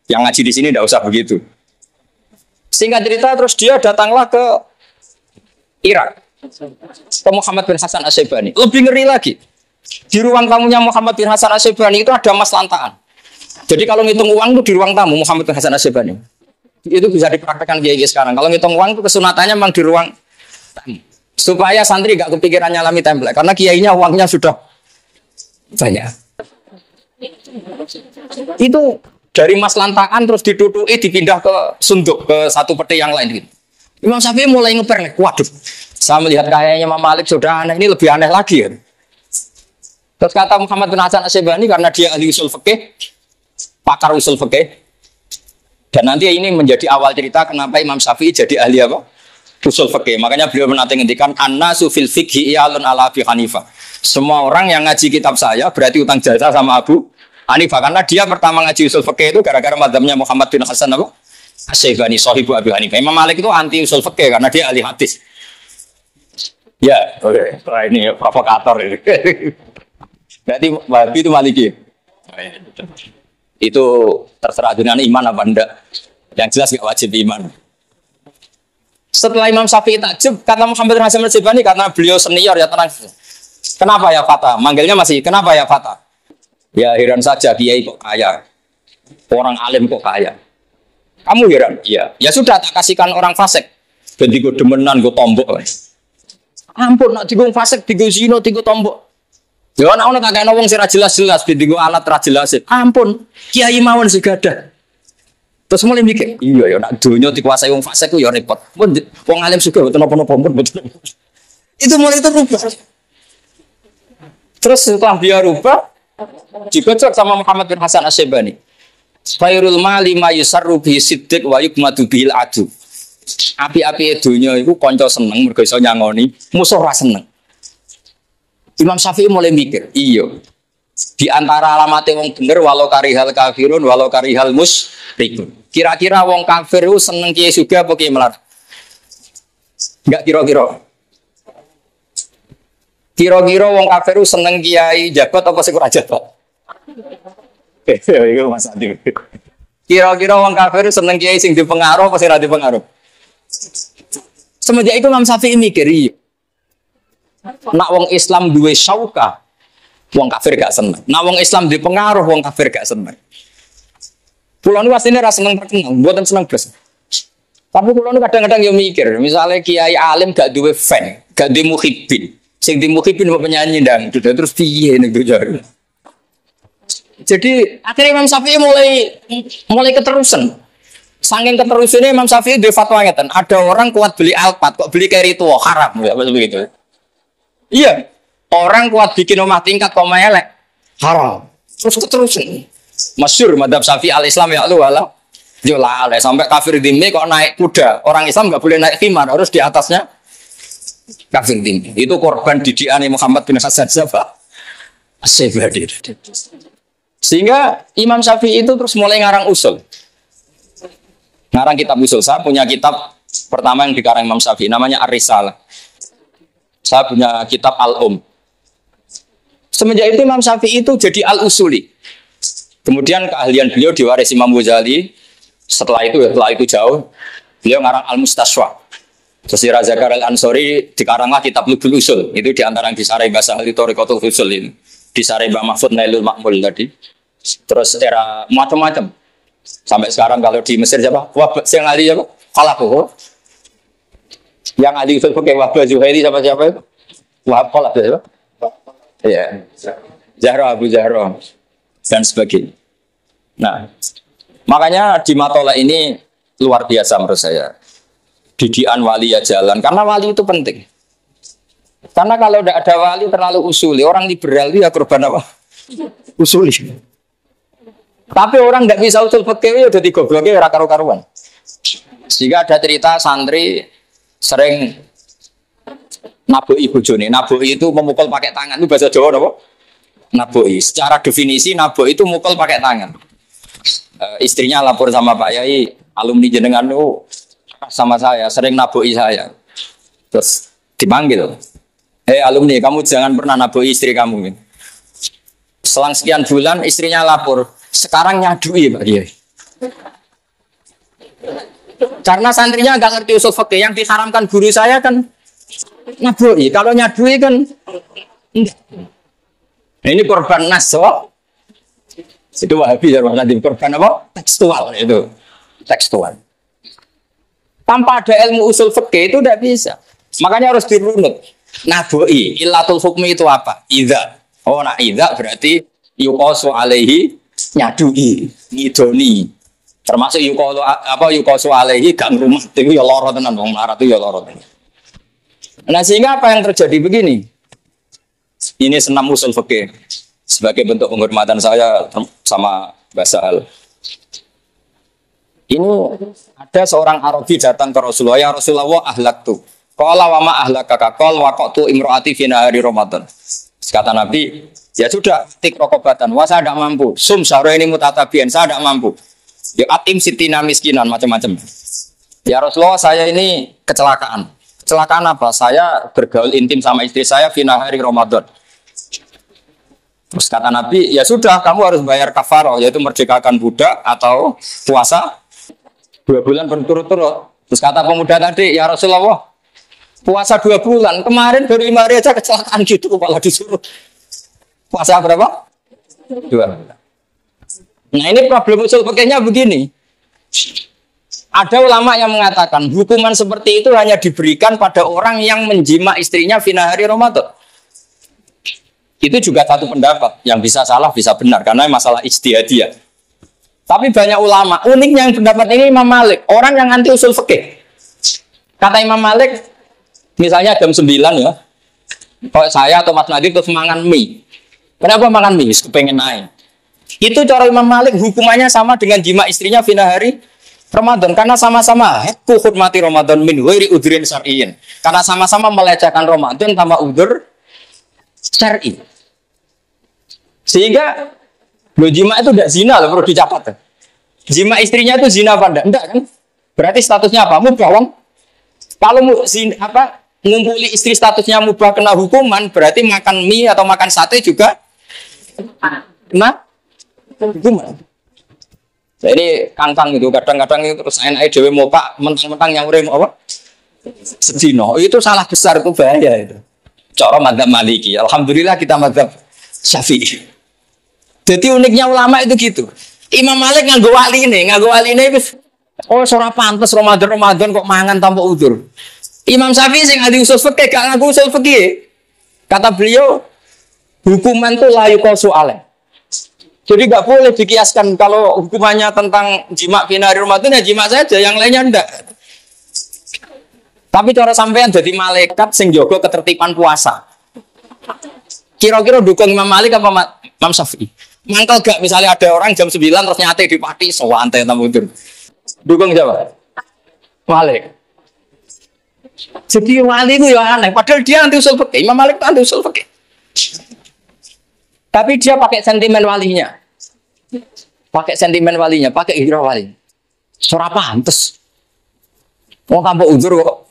yang ngaji di sini tidak usah begitu. Singkat cerita terus dia datanglah ke Irak. Ke Muhammad bin Hasan Asy-Syaibani. Lebih ngeri lagi. Di ruang tamunya Muhammad bin Hasan Asy-Syaibani itu ada emas lantaan. Jadi kalau ngitung uang itu di ruang tamu Muhammad bin Hasan Asy-Syaibani. Itu bisa dipraktekkan kiai sekarang. Kalau ngitung uang itu kesunatannya memang di ruang tamu. Supaya santri gak kepikiran nyalami template. Karena kiainya uangnya sudah banyak. Itu dari emas lantaan terus ditutupi dipindah ke sunduk ke satu peti yang lain gitu. Imam Syafi'i mulai ngeper, waduh, saya melihat kayaknya Imam Malik sudah aneh, ini lebih aneh lagi ya. Terus kata Muhammad bin Hasan Asy-Syaibani karena dia ahli usul fikih, pakar usul fikih, dan nanti ini menjadi awal cerita kenapa Imam Syafi'i jadi ahli apa? Usul fikih. Makanya beliau menanti ngendikan annasu fil fiqhi iyalun ala Abi Hanifah. Semua orang yang ngaji kitab saya berarti utang jasa sama Abu Hanifah karena dia pertama ngaji usul fikih itu gara-gara madzhabnya Muhammad bin Hasan apa? Asy-Syaibani sahibu Abi Hanifah. Imam Malik itu anti usul fikih karena dia ahli hadis. Ya, oke. Wah, ini provokator ini. Berarti Wahabi itu Maliki. Itu terserah dengan iman apa enggak. Yang jelas enggak wajib iman. Setelah Imam Syafi'i takjub, kata Muhammad bin Hasan Asy-Syaibani karena beliau senior ya tenang. Kenapa ya Fatah? Manggilnya masih kenapa ya Fatah? Ya heran saja kiai kok kaya. Orang alim kok kaya. Kamu heran? Iya. Ya sudah tak kasihkan orang fasik. Ben digo demenan go tombok. Ampun nak digo fasik digo zina digo tombok. Ya ana tak kene wong sing ra jelas-jelas ben digo alat ra jelas. Ampun, kiai mawon segadah. Terus mulai mikir, iya ya nak donya dikuasai wong fasik ku ya repot. Wong alim juga mboten napa-napa mboten. Itu mulai terubah. Terus setelah dia rubah, dikocok sama Muhammad bin Hasan Asy-Syaibani. Khairul mali ma yusarru bi siddiq wa yukmadu bil adu. Api-api donya iku kanca seneng mergo iso nyangoni, musuh ra seneng. Imam Syafi'i mulai mikir, iya. Di antara alamatnya wong bener walau karihal kafirun walau karihal musyrikun. Kira-kira wong kafir itu seneng kiai juga apa kiai melarat? Enggak kira-kira. Kira-kira wong kafir itu seneng kiai jabat apa sing ora jabat? Iku Mas Adi. Kira-kira wong kafir itu seneng kiai sing dipengaruh apa sing ora dipengaruh? Semenjak itu Imam Syafi'i mikir, iya. Nak wong Islam duwe syauka, wong kafir gak seneng. Nak wong Islam dipengaruh, wong kafir gak seneng. Kulo nu asline ra seneng terkenal, mboten seneng blas. Tapi kulo nu kadang-kadang yo mikir, misalnya kiai alim gak duwe fan, gak duwe muhibbin. Sing di muhibbin mau penyanyi ndang, terus piye nek duwe. Jadi akhirnya Imam Syafi'i mulai keterusan. Saking keterusannya Imam Syafi'i duwe fatwa ngeten, ada orang kuat beli Alphard kok beli carry tua haram ya begitu. Iya, orang kuat bikin rumah tingkat kok melek haram. Terus keterusan. Masyhur madzhab Syafi'i al-Islam ya lu wala. Yo lah sampai kafir dhimmi kok naik kuda. Orang Islam enggak boleh naik khimar, harus di atasnya kafir dhimmi. Itu korban didikan Muhammad bin Hasan Asy-Syaibani. Sehingga Imam Syafi'i itu terus mulai ngarang usul. Ngarang kitab usul. Saya punya kitab pertama yang dikarang Imam Syafi'i namanya Ar-Risalah. Saya punya kitab Al-Um. Semenjak itu Imam Syafi'i itu jadi Al-Usuli. Kemudian keahlian beliau diwarisi Imam Ghazali. Setelah itu jauh, beliau ngarang Al-Mustaswa. Terus di Raza Karel Ansori dikaranglah kitab Lubul Usul. Itu diantara yang disarai bahasa ahli Thoriqatul Usul ini. Disarai Mbak Mahfud Nailul Makmul tadi. Terus era macam-macam. Sampai sekarang kalau di Mesir siapa? Wah, yang ahli siapa? Khalaqoh. Yang ahli usul fikih Wahbah Zuhairi siapa itu? Wahab Khalaq siapa? Iya. Zahra Abu Zahra dan sebagainya. Nah, makanya di Matola ini luar biasa menurut saya. Didikan wali ya jalan karena wali itu penting. Karena kalau tidak ada wali terlalu usuli, orang liberal itu ya korban apa? Usuli. Tapi orang tidak bisa usul fikih udah digobloknya ora karu-karuan. Sehingga ada cerita santri sering naboi bojone. Naboi itu memukul pakai tangan. Itu bahasa Jawa apa? Naboi. Secara definisi naboi itu mukul pakai tangan. Istrinya lapor sama Pak Yai, alumni jenengan itu sama saya, sering naboi saya. Terus dipanggil, alumni, kamu jangan pernah naboi istri kamu. Selang sekian bulan istrinya lapor, sekarang nyadui Pak Kiai. Karena santrinya nggak ngerti usul fikih, yang diharamkan guru saya kan naboi. Kalau nyadui kan enggak. Ini korban nas, so. Itu Wahabi ya, nanti korban apa? Tekstual itu, tekstual. Tanpa ada ilmu usul fikih itu tidak bisa. Makanya harus dirunut. Naboi, illatul hukmi itu apa? Idza. Oh, nak idza berarti yuqasu alaihi nyadui, ngidoni. Termasuk yuqasu alaihi gak ngrumat itu ya lara tenan wong melarat itu ya lara tenan. Nah, sehingga apa yang terjadi begini? Ini senam usul fikih. Sebagai bentuk penghormatan saya sama Mbak Sahal. Ini ada seorang Arabi datang ke Rasulullah, ya Rasulullah ahlaktu. Qala wa ma ahlakaka qal waqtu imraati fi nahari Ramadan. Kata Nabi, ya sudah tik rokobatan, wah saya tidak mampu. Sum syahra ini mutatabian, saya tidak mampu. Ya atim sitina miskinan macam-macam. Ya Rasulullah, saya ini kecelakaan. Kecelakaan apa? Saya bergaul intim sama istri saya fi nahari Ramadan. Terus kata Nabi, ya sudah kamu harus bayar kafaroh, yaitu merdekakan budak atau puasa 2 bulan berturut-turut. Terus kata pemuda tadi, ya Rasulullah, puasa 2 bulan, kemarin baru 5 hari aja kecelakaan gitu, malah disuruh puasa berapa? 2 bulan. Nah ini problem usul fikihnya begini. Ada ulama yang mengatakan hukuman seperti itu hanya diberikan pada orang yang menjima istrinya fi nahari Ramadan. Itu juga satu pendapat yang bisa salah bisa benar karena masalah ijtihadiyah. Tapi banyak ulama, uniknya yang pendapat ini Imam Malik, orang yang anti usul fikih. Kata Imam Malik, misalnya jam 9 ya, kalau saya atau Mas Nadif terus makan mie. Kenapa makan mie? Kepengen naik. Itu cara Imam Malik hukumannya sama dengan jima istrinya fi nahari Ramadan karena sama-sama hakku hurmati Ramadan min ghairi udhrin syar'iyyin. Karena sama-sama melecehkan Ramadan tanpa udzur syar'i. Sehingga lo jima itu tidak zina loh, perlu dicatat. Jima istrinya itu zina apa enggak kan? Berarti statusnya apa? Mubah wong. Kalau ngumpuli istri statusnya mubah kena hukuman, berarti makan mie atau makan sate juga kena hukuman. Nah, ini kangkang itu kadang-kadang itu terus enak dewe mau pak mentang-mentang nyawure mau apa? Sedino. Itu salah besar, itu bahaya itu. Cara madzhab Maliki. Alhamdulillah kita madzhab Syafi'i. Jadi uniknya ulama itu gitu. Imam Malik nganggo wali ini wis ora pantes Ramadan kok mangan tanpa udzur. Imam Syafi'i sing ahli usul fikih gak ngaku usul fikih. Kata beliau, hukuman itu la yuqasu alaih. Jadi nggak boleh dikiaskan kalau hukumannya tentang jima fi nahari Ramadan ya jima saja, yang lainnya enggak. Tapi cara sampean jadi malaikat sing jaga ketertiban puasa. Kira-kira dukung Imam Malik apa Imam Syafi'i? Mangkel gak misalnya ada orang jam 9 terus nyate di pati sewante tamudur. Dukung siapa? Malik. Jadi wali itu ya aneh, padahal dia anti usul fikih. Imam Malik itu anti usul fikih. Tapi dia pakai sentimen walinya. Pakai hijrah wali. Ora pantes. Mau tanpa uzur kok.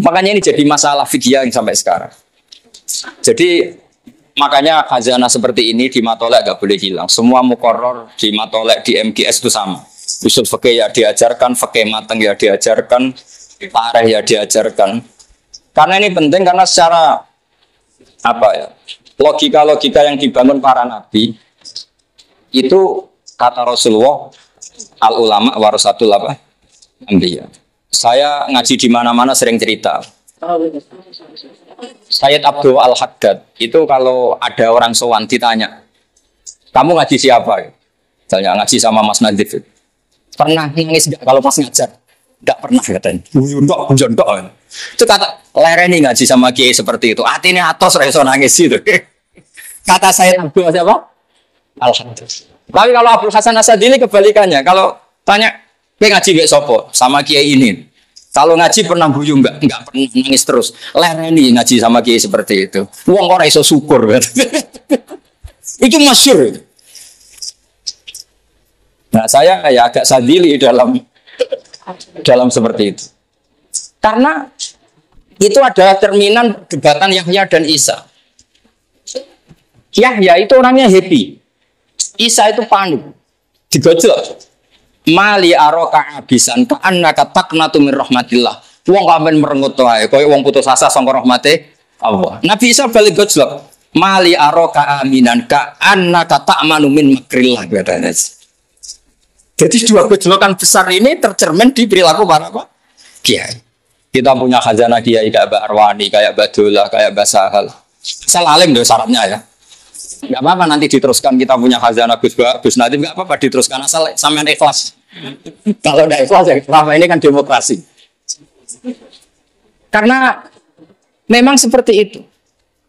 Makanya ini jadi masalah fikih yang sampai sekarang. Jadi makanya khazanah seperti ini di matolek gak boleh hilang. Semua muqarrar di matolek di MGS itu sama. Usul fikih ya diajarkan, fikih mateng ya diajarkan, tarikh ya diajarkan. Karena ini penting karena secara logika-logika yang dibangun para nabi itu kata Rasulullah al ulama warasatul anbiya. Saya ngaji di mana-mana sering cerita. Sayyid Abdul Al-Haddad itu kalau ada orang sowan ditanya, kamu ngaji siapa? Misalnya ngaji sama Mas Nadif. Pernah nangis nggak kalau pas ngajar? Nggak pernah katanya. Jondok. Itu kata lereni ngaji sama kiai seperti itu. Hatinya atos reso nangis itu. Kata Sayyid Abdul siapa? Al-Haddad. Tapi kalau Abdul Hasan Asadili kebalikannya. Kalau tanya, ngaji gak sopo sama kiai ini. Kalau ngaji pernah buyung enggak pernah nangis terus. Lereni ngaji sama kiai seperti itu. Wong ora iso syukur. Itu masyhur. Nah, saya ya agak sadili dalam dalam seperti itu. Karena itu adalah cerminan debatan Yahya dan Isa. Yahya itu orangnya happy. Isa itu panik. Digojlok. Mali aroka abisan ka annaka taqnatu min rahmatillah. Wong kamen merengut wae koyo wong putus asa saka rahmate Allah. Nabi Isa balik gojlok. Mali aroka aminan ka annaka ta'manu min makrillah katanya. Jadi dua gojlokan besar ini tercermin di perilaku para apa? Kiai. Kita punya khazanah kiai kayak Mbak Arwani, kayak Mbak Dola, kayak Mbak Sahal. Asal alim deh syaratnya ya. Enggak apa-apa nanti diteruskan kita punya khazanah Gus Nadim, enggak apa-apa diteruskan asal sampean ikhlas. Kalau tidak ikhlas ya selama ini kan demokrasi. Karena memang seperti itu.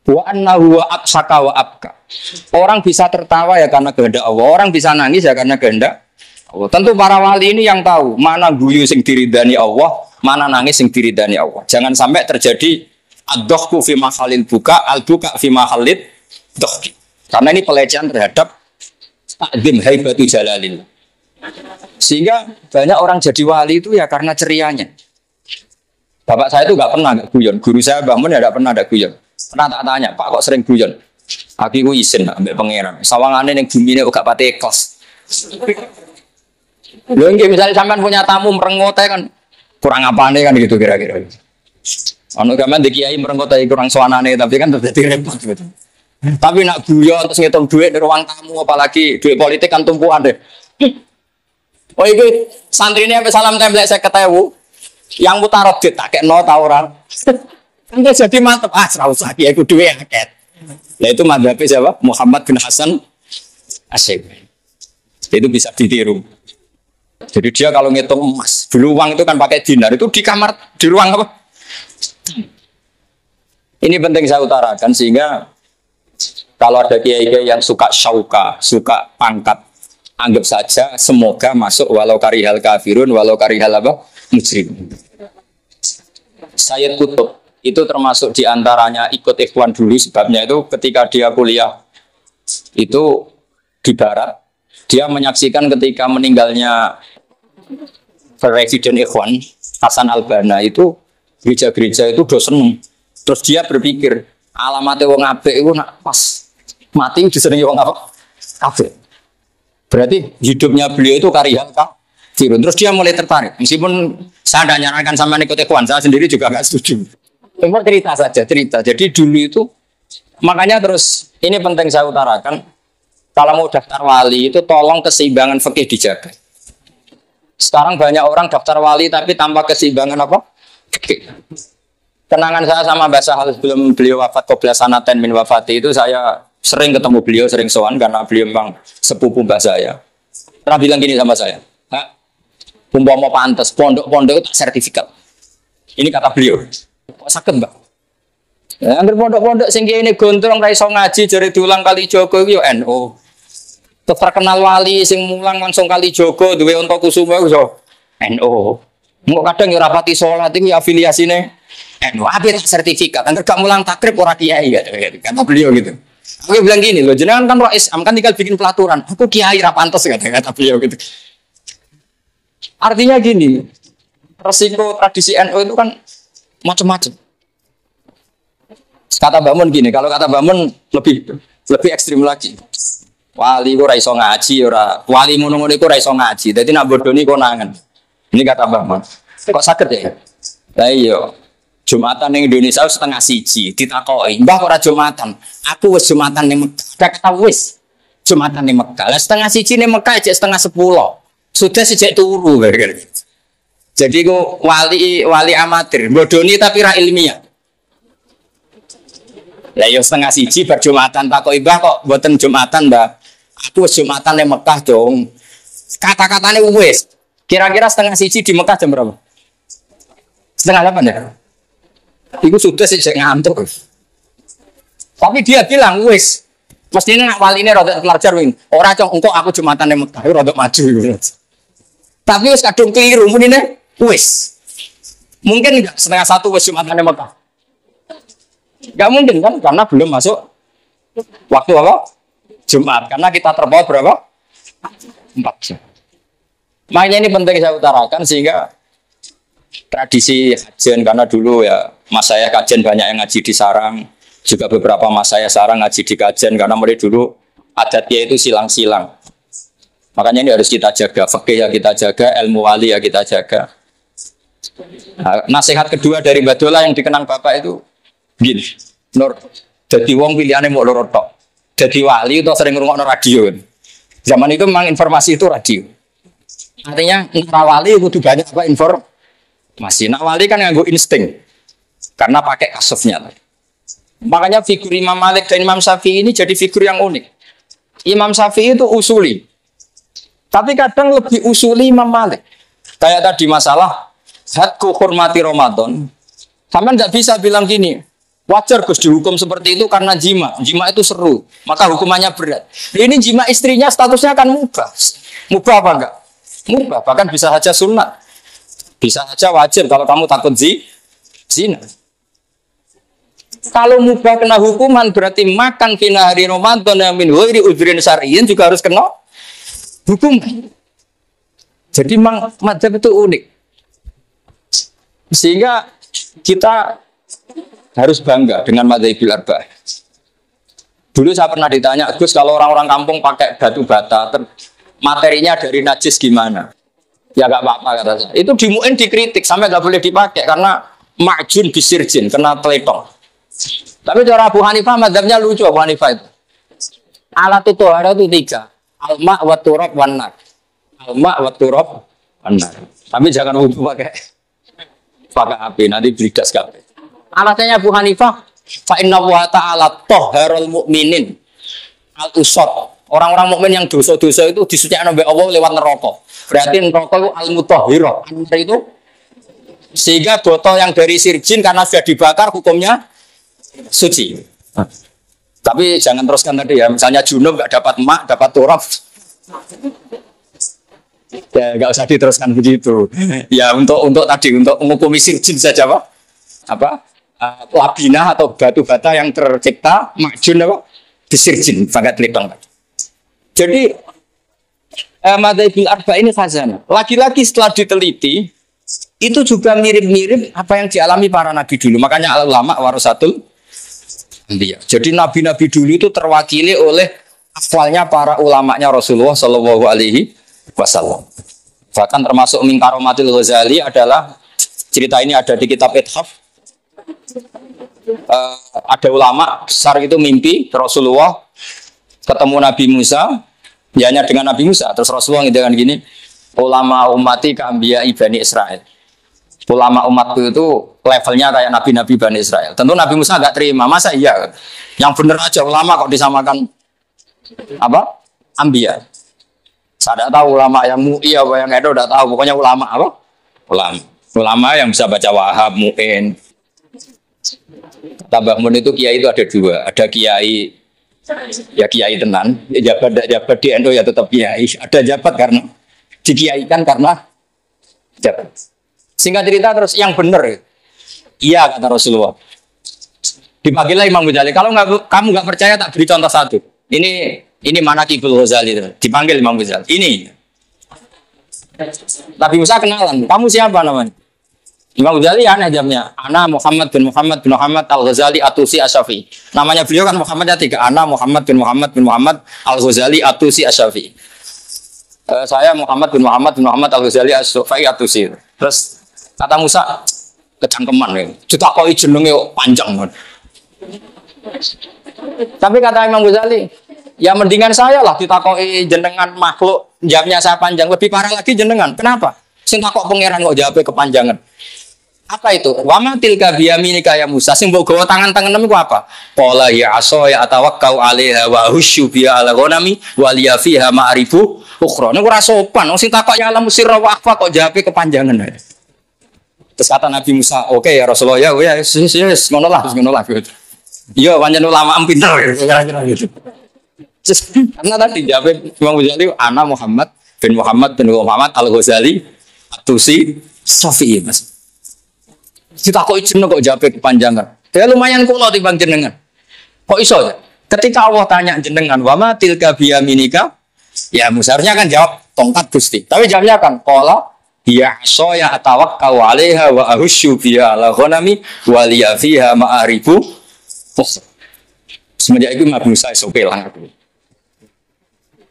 Wa annahu wa absaka wa abka. Orang bisa tertawa ya karena kehendak Allah, orang bisa nangis ya karena kehendak Allah. Tentu para wali ini yang tahu mana guyu sing diridani Allah, mana nangis sing diridani Allah. Jangan sampai terjadi ad-dohku fi mahalil buka, al-buka fi mahalil dohki. Karena ini pelecehan terhadap ta'zim haibatu jalalillah. Sehingga banyak orang jadi wali itu ya karena cerianya. Bapak saya itu nggak pernah nggak guyon. Guru saya Mbah Mun ya nggak pernah ada guyon. Pernah tak tanya, Pak kok sering guyon? Aku izin ambek pangeran. Sawangane ning bumi ini gak pati ikhlas. Lho nggih misalnya sampean punya tamu merengut kan kurang apane kan gitu kira-kira. Ono gaman di kiai merengut kurang sowanane tapi kan terjadi repot gitu. Tapi nak guyon terus ngitung duit di ruang tamu apalagi duit politik kan tumpuan deh. Oh itu santri ini sampai salam template saya ketemu yang mutarot dit tak kekno ta ora. Kan jadi mantep serau usah kiai ku duwe akeh. Lah itu madzhab siapa? Muhammad bin Hasan Asy-Syaibani. Itu bisa ditiru. Jadi dia kalau ngitung emas, dulu uang itu kan pakai dinar, itu di kamar di ruang apa? Ini penting saya utarakan sehingga kalau ada kiai-kiai yang suka syauka, suka pangkat, anggap saja semoga masuk walau karihal kafirun, walau karihal apa? Mujrim. Sayyid Qutb itu termasuk diantaranya ikut ikhwan dulu sebabnya itu ketika dia kuliah itu di barat dia menyaksikan ketika meninggalnya presiden ikhwan Hasan Al-Banna itu gereja-gereja itu dosen terus dia berpikir alamatnya wong apik itu nak pas mati disenengi wong apa kafir berarti hidupnya beliau itu karihal kafir terus dia mulai tertarik meskipun saya tidak nyarankan sama ikut ikhwan saya sendiri juga nggak setuju. Cuma cerita saja, cerita. Jadi dulu itu, makanya terus, ini penting saya utarakan, kalau mau daftar wali itu tolong keseimbangan fikih dijaga. Sekarang banyak orang daftar wali tapi tanpa keseimbangan apa? Fikih. Kenangan saya sama Mbak Sahal sebelum beliau wafat, qobla sanaten min wafati itu saya sering ketemu beliau, sering sowan karena beliau memang sepupu Mbak saya. Pernah bilang gini sama saya, umpama pantes, pondok-pondok itu sertifikat. Ini kata beliau. Kok sakit mbak? Ya, angger pondok-pondok sing ini gondrong ra iso ngaji jare diulang kali Jogo iku yo NU. Terkenal wali sing mulang langsung kali Jogo duwe unta kusuma iso NU. Engko kadang yo rapati salat iku afiliasine NU. Ape sertifikat angger gak mulang takrib ora kiai kata beliau gitu. Aku bilang gini loh, jenengan kan Rais Am kan tinggal bikin pelaturan. Aku kiai ra pantes kata beliau gitu. Artinya gini, resiko tradisi NU itu kan macam-macam. Kata Mbak Mun gini, kalau kata Mbak Mun lebih ekstrim lagi. Wali ku ora iso ngaji ora, wali ngono-ngono iku ora iso ngaji. Dadi nak bodoni konangan. Ini kata Mbak Mun. Kok saged ya? Lah iya. Jumatan ning Indonesia setengah siji ditakoki, "Mbah kok ora Jumatan?" Aku wis Jumatan ning Mekah. Kata wis Jumatan ning Mekah. Lah setengah siji ning Mekah cek setengah 10. Sudah sejak turu gitu. Jadi ku wali amatir, bodoni tapi ra ilmiah. Lah yo setengah siji berjumatan takok Mbah kok mboten Jumatan, Mbah. Aku wis Jumatan ning Mekah, dong. Kata-katane wis. Kira-kira setengah siji di Mekah jam berapa? Setengah 8 ya? Iku sudah sejak ngantuk. Tapi dia bilang wis. Mestinya nak wali ini rodok pelajar wing. Ora cong engko aku Jumatan ning Mekah, rodok maju gitu. Tapi wis kadung keliru munine. Wis, mungkin enggak setengah 1 wis Jumatan di Mekah. Enggak mungkin kan karena belum masuk waktu apa? Jumat. Karena kita terpaut berapa? 4 jam. Makanya ini penting saya utarakan sehingga tradisi kajian karena dulu ya mas saya kajian banyak yang ngaji di sarang, juga beberapa mas saya sarang ngaji di kajian karena mulai dulu adatnya itu silang-silang. Makanya ini harus kita jaga, fikih ya kita jaga, ilmu wali ya kita jaga. Nah, nasihat kedua dari Mbak Dola yang dikenang Bapak itu gini, Nur, jadi wong pilihannya mau loro tok. Jadi wali itu sering ngrungokno radio. Zaman itu memang informasi itu radio. Artinya wali itu banyak apa informasi. Nah wali kan nganggo insting karena pakai kasufnya. Makanya figur Imam Malik dan Imam Syafi'i ini jadi figur yang unik. Imam Syafi'i itu usuli, tapi kadang lebih usuli Imam Malik. Kayak tadi masalah hadku hormati Ramadan. Sampai nggak bisa bilang gini, wajar Gus dihukum seperti itu karena jima. Jima itu seru, maka hukumannya berat. Ini jima istrinya statusnya kan mubah. Mubah apa enggak? Mubah, bahkan bisa saja sunat. Bisa saja wajar kalau kamu takut zina. Kalau mubah kena hukuman berarti makan kena hari Ramadan yang min ghairi udhrin syar'iyyin juga harus kena hukum. Jadi memang mazhab itu unik. Sehingga kita harus bangga dengan mazhabil arba'ah. Dulu saya pernah ditanya, Gus kalau orang-orang kampung pakai batu bata, materinya dari najis gimana? Ya gak apa-apa kata saya. Itu di MUIN dikritik sampai gak boleh dipakai karena ma'jun bisirjin, kena teletong. Tapi cara Abu Hanifah mazhabnya lucu. Abu Hanifah itu alat itu ada itu 3, alma wa turab wan nar. Alma wa turab wan nar. Tapi jangan wudu pakai api, nanti blidas kabeh. Alatnya Abu Hanifah fa inna wa ta'ala tahharul mu'minin al usad. Orang-orang mukmin yang dosa-dosa itu disucikan oleh Allah lewat neraka. Berarti neraka itu al mutahhirah. Itu sehingga botol yang dari sirjin karena sudah dibakar hukumnya suci. Tapi jangan teruskan tadi ya. Misalnya junub nggak dapat mak, dapat turaf. Ya nggak usah diteruskan begitu. Ya untuk menghukumi sirjin saja Pak. Labinah atau batu bata yang tercipta makjun apa? Disirjin, sangat litong. Jadi mazhabil arba'ah ini khazanah. Lagi-lagi setelah diteliti itu juga mirip-mirip apa yang dialami para nabi dulu. Makanya ulama warasatul anbiya. Jadi nabi-nabi dulu itu terwakili oleh akwalnya para ulamanya Rasulullah Shallallahu Alaihi Wasallam. Bahkan termasuk min karomatil Ghazali adalah cerita ini ada di kitab Ithaf. Ada ulama besar itu mimpi Rasulullah ketemu Nabi Musa, ya hanya dengan Nabi Musa. Terus Rasulullah dengan gini, ulama umati keambia Bani Israel. Ulama umatku itu levelnya kayak nabi-nabi Bani Israel. Tentu Nabi Musa nggak terima, masa iya? Yang benar aja ulama kok disamakan apa? Ambia. Saya tidak tahu ulama yang MUI apa yang Edo tidak tahu. Pokoknya ulama apa? Ulama yang bisa baca Wahab, MU'in. Tambah mun itu kiai itu ada 2. Ada kiai ya kiai tenan, jabat di NU ya tetap kiai. Ada jabat karena dikiaikan karena jabat. Singkat cerita terus yang benar, iya kata Rasulullah. Dipanggillah Imam Ghazali. Kalau kamu nggak percaya tak beri contoh satu. Ini Manaqibul Ghazali. Dipanggil Imam Ghazali. Ini. Nabi Musa kenalan. Kamu siapa namanya? Imam Ghazali aneh jamnya. Ana Muhammad bin Muhammad Al Ghazali Atusi Asyafi. Namanya beliau kan Muhammadnya 3. Ana Muhammad bin Muhammad Al Ghazali Atusi Asyafi. Saya Muhammad bin Muhammad Al Ghazali Asyafi Atusi. Terus kata Musa, kecangkeman ya. Ditakoi jenenge panjang kan. Tapi kata Imam Ghazali, ya mendingan saya lah ditakoi jenengan makhluk, jawabnya saya panjang. Lebih parah lagi jenengan. Kenapa? Sing takok pangeran kok jawabnya kepanjangan. Apa itu? Wa ma tilka biyaminika ya Musa. Sing mbok gawa tangan-tangan niku apa? Qala ya aso ya atawakkau 'alaiha wa husyu bi ala ghanami wa liya fiha ma'rifu ukhra. Niku ora sopan. Wong sing takok ya alam sirra wa akhfa kok jawabnya kepanjangan. Terus kata Nabi Musa, oke ya Rasulullah ya, ngono lah. Iya, pancen ulama pinter kira-kira gitu. Karena tadi jawab Imam Ghazali, ana Muhammad bin Muhammad Al Ghazali Atusi Syafi'i Mas. Kita kok izin kok jawab kepanjangan. Ya lumayan kula timbang jenengan. Kok iso ya? Ketika Allah tanya jenengan, wa ma tilka biyaminika? Ya Musa harusnya kan jawab tongkat Gusti. Tapi jawabnya kan qala Ya soya atawakkau 'alaiha wa ahusyu biha ala ghanami wa liya fiha ma'aribu. Semenjak itu Nabi Musa SOP lah.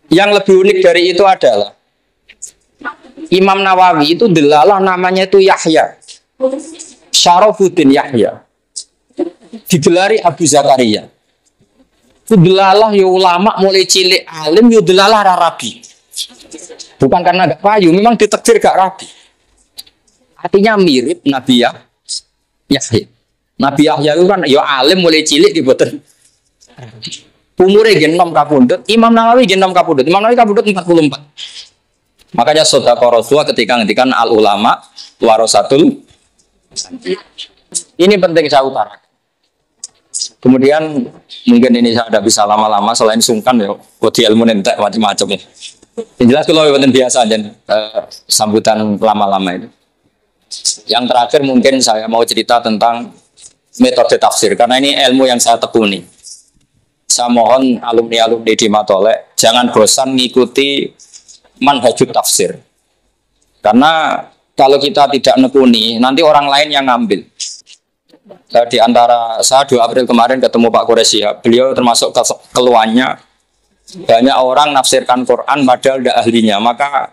Yang lebih unik dari itu adalah Imam Nawawi itu delalah namanya itu Yahya. Syarafuddin Yahya. Digelari Abu Zakaria. Itu delalah ya ulama mulai cilik alim ya delalah rabi. Bukan karena gak payu, memang ditakdir gak rabi. Artinya mirip Nabi Yahya. Nabi Yahya itu kan ya alim mulai cilik diboten. Umurnya genom kapundut, Imam Nawawi genom kapundut. Imam Nawawi kapundut 44. Makanya sedekah Rasulullah ketika ngendikan al ulama warasatul. Ini penting saya utarakan. Kemudian mungkin ini saya tidak bisa lama-lama selain sungkan ya, kodi ilmu nentek macam-macam ya. Yang jelas kalau yang biasa aja sambutan lama-lama itu. Yang terakhir mungkin saya mau cerita tentang metode tafsir karena ini ilmu yang saya tekuni. Saya mohon alumni-alumni di Matolek jangan bosan mengikuti manhajut tafsir. Karena kalau kita tidak nekuni, nanti orang lain yang ngambil. Di antara saya 2 April kemarin ketemu Pak Qureshi, beliau termasuk keluhannya banyak orang nafsirkan Quran padahal tidak ahlinya, maka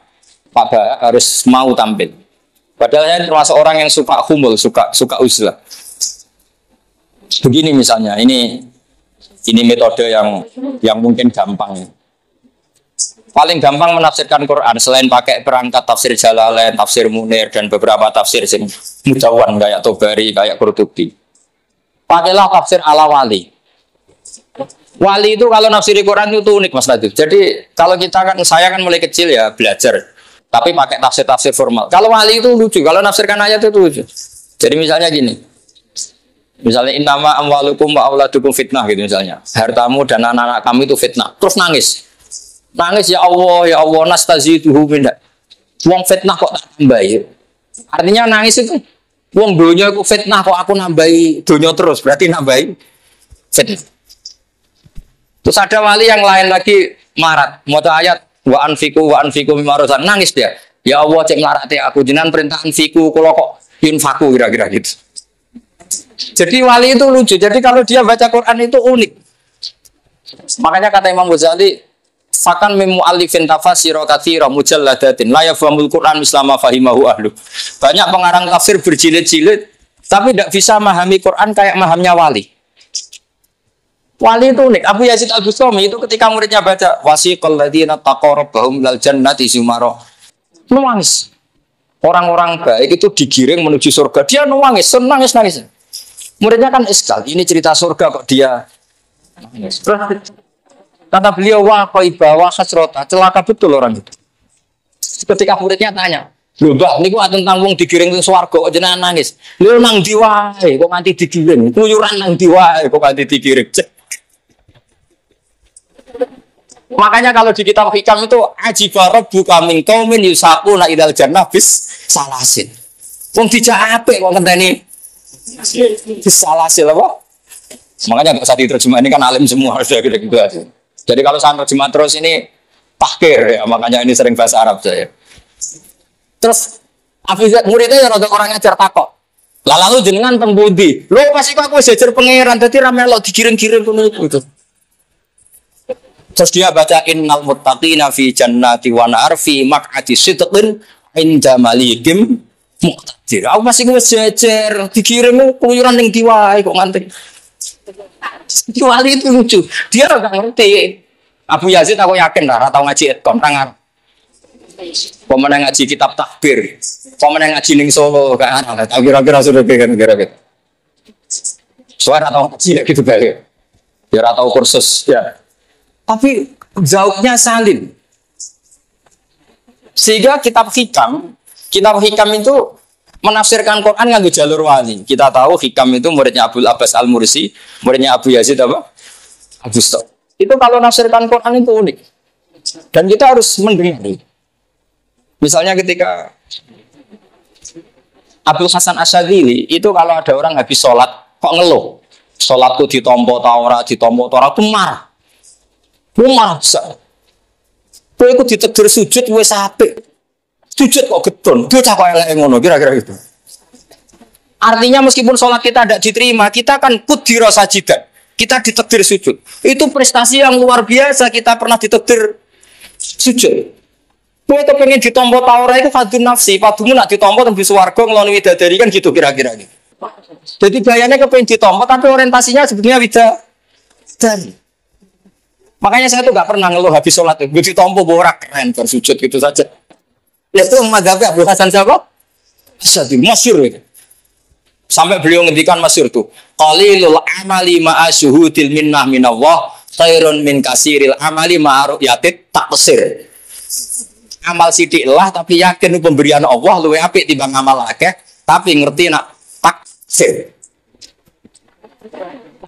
Pak Bah harus mau tampil. Padahal saya termasuk orang yang suka humul, suka uzlah. Begini misalnya, ini metode yang mungkin gampang. Paling gampang menafsirkan Quran selain pakai perangkat tafsir Jalalain, tafsir Munir dan beberapa tafsir sing mujawan kayak Tobari, kayak Qurtubi. Pakailah tafsir ala wali. Wali itu kalau nafsiri Quran itu unik Mas Radul. Jadi kalau saya kan mulai kecil ya belajar, tapi pakai tafsir formal. Kalau wali itu lucu, kalau nafsirkan ayat itu lucu. Jadi misalnya gini. Misalnya innama amwalukum wa auladukum fitnah gitu misalnya. Hartamu dan anak-anak kamu itu fitnah. Terus nangis. Nangis ya Allah nastaziduhu minna. Wong fitnah kok tak tambahi. Artinya nangis itu wong donya aku fitnah kok aku nambahi donya terus. Berarti nambahi fitnah. Terus ada wali yang lain lagi marat. Maca ayat wa anfiqu mimma razaqnakum nangis dia. Ya Allah cek melarati aku jenengan perintah anfiqu kula kok infaku kira-kira gitu. Jadi wali itu lucu. Jadi kalau dia baca Quran itu unik. Makanya kata Imam Ghazali, "Fakan min mu'allifin tafasira katsira mujalladatin la yafhamul Quran mislama fahimahu ahlu." Banyak pengarang tafsir berjilid-jilid tapi tidak bisa memahami Quran kayak mahamnya wali. Wali itu unik. Abu Yazid Al-Bustami itu ketika muridnya baca wasiqal ladzina taqaw rabbahum lal jannati zumara. Nangis. Orang-orang baik itu digiring menuju surga. Dia nangis, nangis. Muridnya kan iskal, ini cerita surga kok dia nangis. Kata beliau, wah qaibah wa khasrota, celaka betul orang itu. Ketika muridnya tanya, lho Mbah, niku tentang wong digiring ke swarga kok jenengan nangis. Lho nang ndi wae kok nganti digiring, keluyuran nang ndi wae kok nganti digiring. Makanya kalau di kitab hikam itu ajiba rabbuka min qaumin yusaquna idal jannah bis salasin. Wong dijak apik kok ngenteni disalasil apa? Makanya nggak usah diterjemah, ini kan alim semua sudah gitu aja. Jadi kalau saya terjemah terus ini tahkir ya, makanya ini sering bahasa Arab saya. Terus muridnya yang ada orang ngajar takok. Lalu jenengan tembudi. Lo pasti kok aku sejar pangeran, jadi rame lo dikirim-kirim itu. Terus dia baca innal muttaqina fi jannati wa nar fi maq'ati sidqin inda malikim muqtadir. Aku masih ngejejer dikirim keluyuran ning diwae kok nganti. Wali itu lucu. Dia enggak ngerti. Abu Yazid aku yakin lah tau ngaji etkom tangan. Pemenang ngaji kitab takbir. Pemenang ngaji ning Solo kan ana tau kira-kira sudah kira-kira. Suara tau ngaji gitu balik. Ya ora tau kursus ya. Tapi jauhnya salin. Sehingga kitab hikam itu menafsirkan Quran nganggo jalur wali. Kita tahu hikam itu muridnya Abdul Abbas Al-Mursi, muridnya Abu Yazid apa? Abu Stok. Itu kalau nafsirkan Quran itu unik. Dan kita harus mendengar. Misalnya ketika Abdul Hasan Asyadzili itu kalau ada orang habis sholat kok ngeluh. Sholatku ditompo ta ora, aku marah. Marah besar. Kowe iku ditegir sujud wis apik. Sujud kok getun. Bocah kok elek ngono kira-kira gitu. Artinya meskipun sholat kita tidak diterima, kita kan kudira sajidan. Kita ditakdir sujud. Itu prestasi yang luar biasa. Kita pernah ditakdir sujud. Kowe kepengen ditompo ta ora itu fadun nafsi. Padumu nak ditompo tembus swarga ngloni widadari kan gitu kira-kira gitu. Jadi gayanya kepengen ditompo tapi orientasinya sebetulnya widadari. Makanya saya tuh gak pernah ngeluh habis sholat. Gue ditompo borak keren bersujud gitu saja. Ya itu mazhabnya Abu Hasan siapa? Asy'ari masyhur itu. Sampai beliau ngendikan masyhur tuh, qalilul amali ma'a syuhudil minnah minallah khairun min kasiril amali ma'a ru'yatit taksir. Amal sithik lah tapi yakin pemberian Allah luwih apik timbang amal akeh, tapi ngerti nak taksir.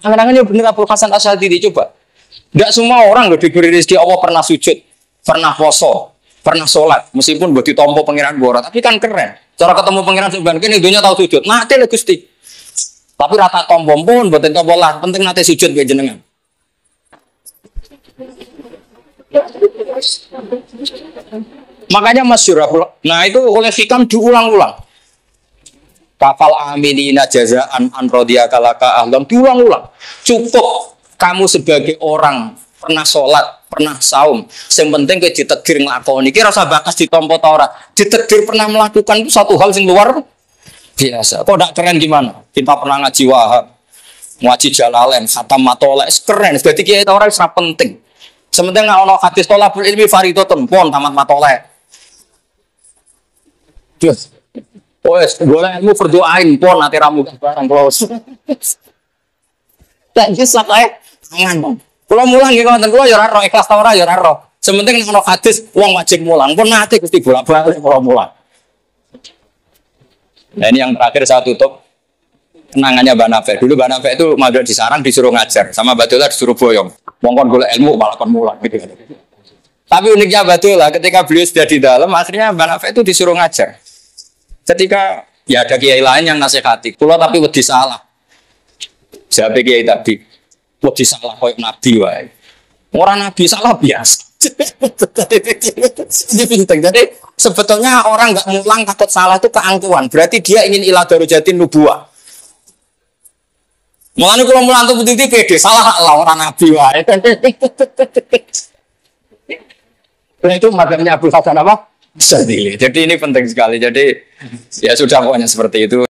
Tangan-tangannya bener Abu Hasan Asy'ari coba. Enggak semua orang loh diberi rezeki Allah pernah sujud, pernah poso, pernah sholat, meskipun buat ditompo pengiran borat, tapi kan keren. Cara ketemu pengiran sebenarnya ini dunia tahu sujud, nate lah Gusti. Tapi rata tompo pun buatin tompo lah, penting nate sujud biar jenengan. Makanya masyhur, nah itu oleh hikam diulang-ulang. Kafal amilina jazaan an radhiyakalaka ahlam diulang-ulang. Cukup kamu sebagai orang pernah sholat, pernah saum, yang penting ke ditakdir nglakoni. Iki rasa bakas ditompo ta ora. Ditakdir pernah melakukan itu satu hal yang luar biasa. Kok ndak keren gimana? Kita pernah ngaji Wahab, ngaji Jalalain, khatam Matolek, keren. Jadi kita orang sangat penting. Sementing ono hadis tolabul ilmi fardhatun pon tamat Matolek. Terus wes golek ilmu fardhu ain pon ate ramu barang close. Tak bisa kae tangan. Kalau mulang nggih ngoten kula ya ora ro ikhlas ta ora ya ora ro. Sementing ono hadis wong wajib mulang. Pun nate Gusti bolak-balik kula mulang. Nah ini yang terakhir saya tutup kenangannya Mbak Nafek. Dulu Mbak Nafek itu magang di sarang disuruh ngajar, sama Mbak Dola disuruh boyong. Mongkon golek ilmu malah kon mulang gitu. Tapi uniknya Mbak Dola ketika beliau sudah di dalam, akhirnya Mbak Nafek itu disuruh ngajar. Ketika ya ada kiai lain yang nasihati, kula tapi wedi salah. Siapa kiai tadi? Wedi salah koyo nabi wae. Orang nabi salah biasa. Jadi sebetulnya orang nggak mulang takut salah itu keangkuhan. Berarti dia ingin ila darujatin nubuwah. Mulane kalau mulang tuh putih pede salah lah orang nabi wae. Nah itu makanya Abu Hasan apa? Jadi ini penting sekali. Jadi ya sudah pokoknya seperti itu.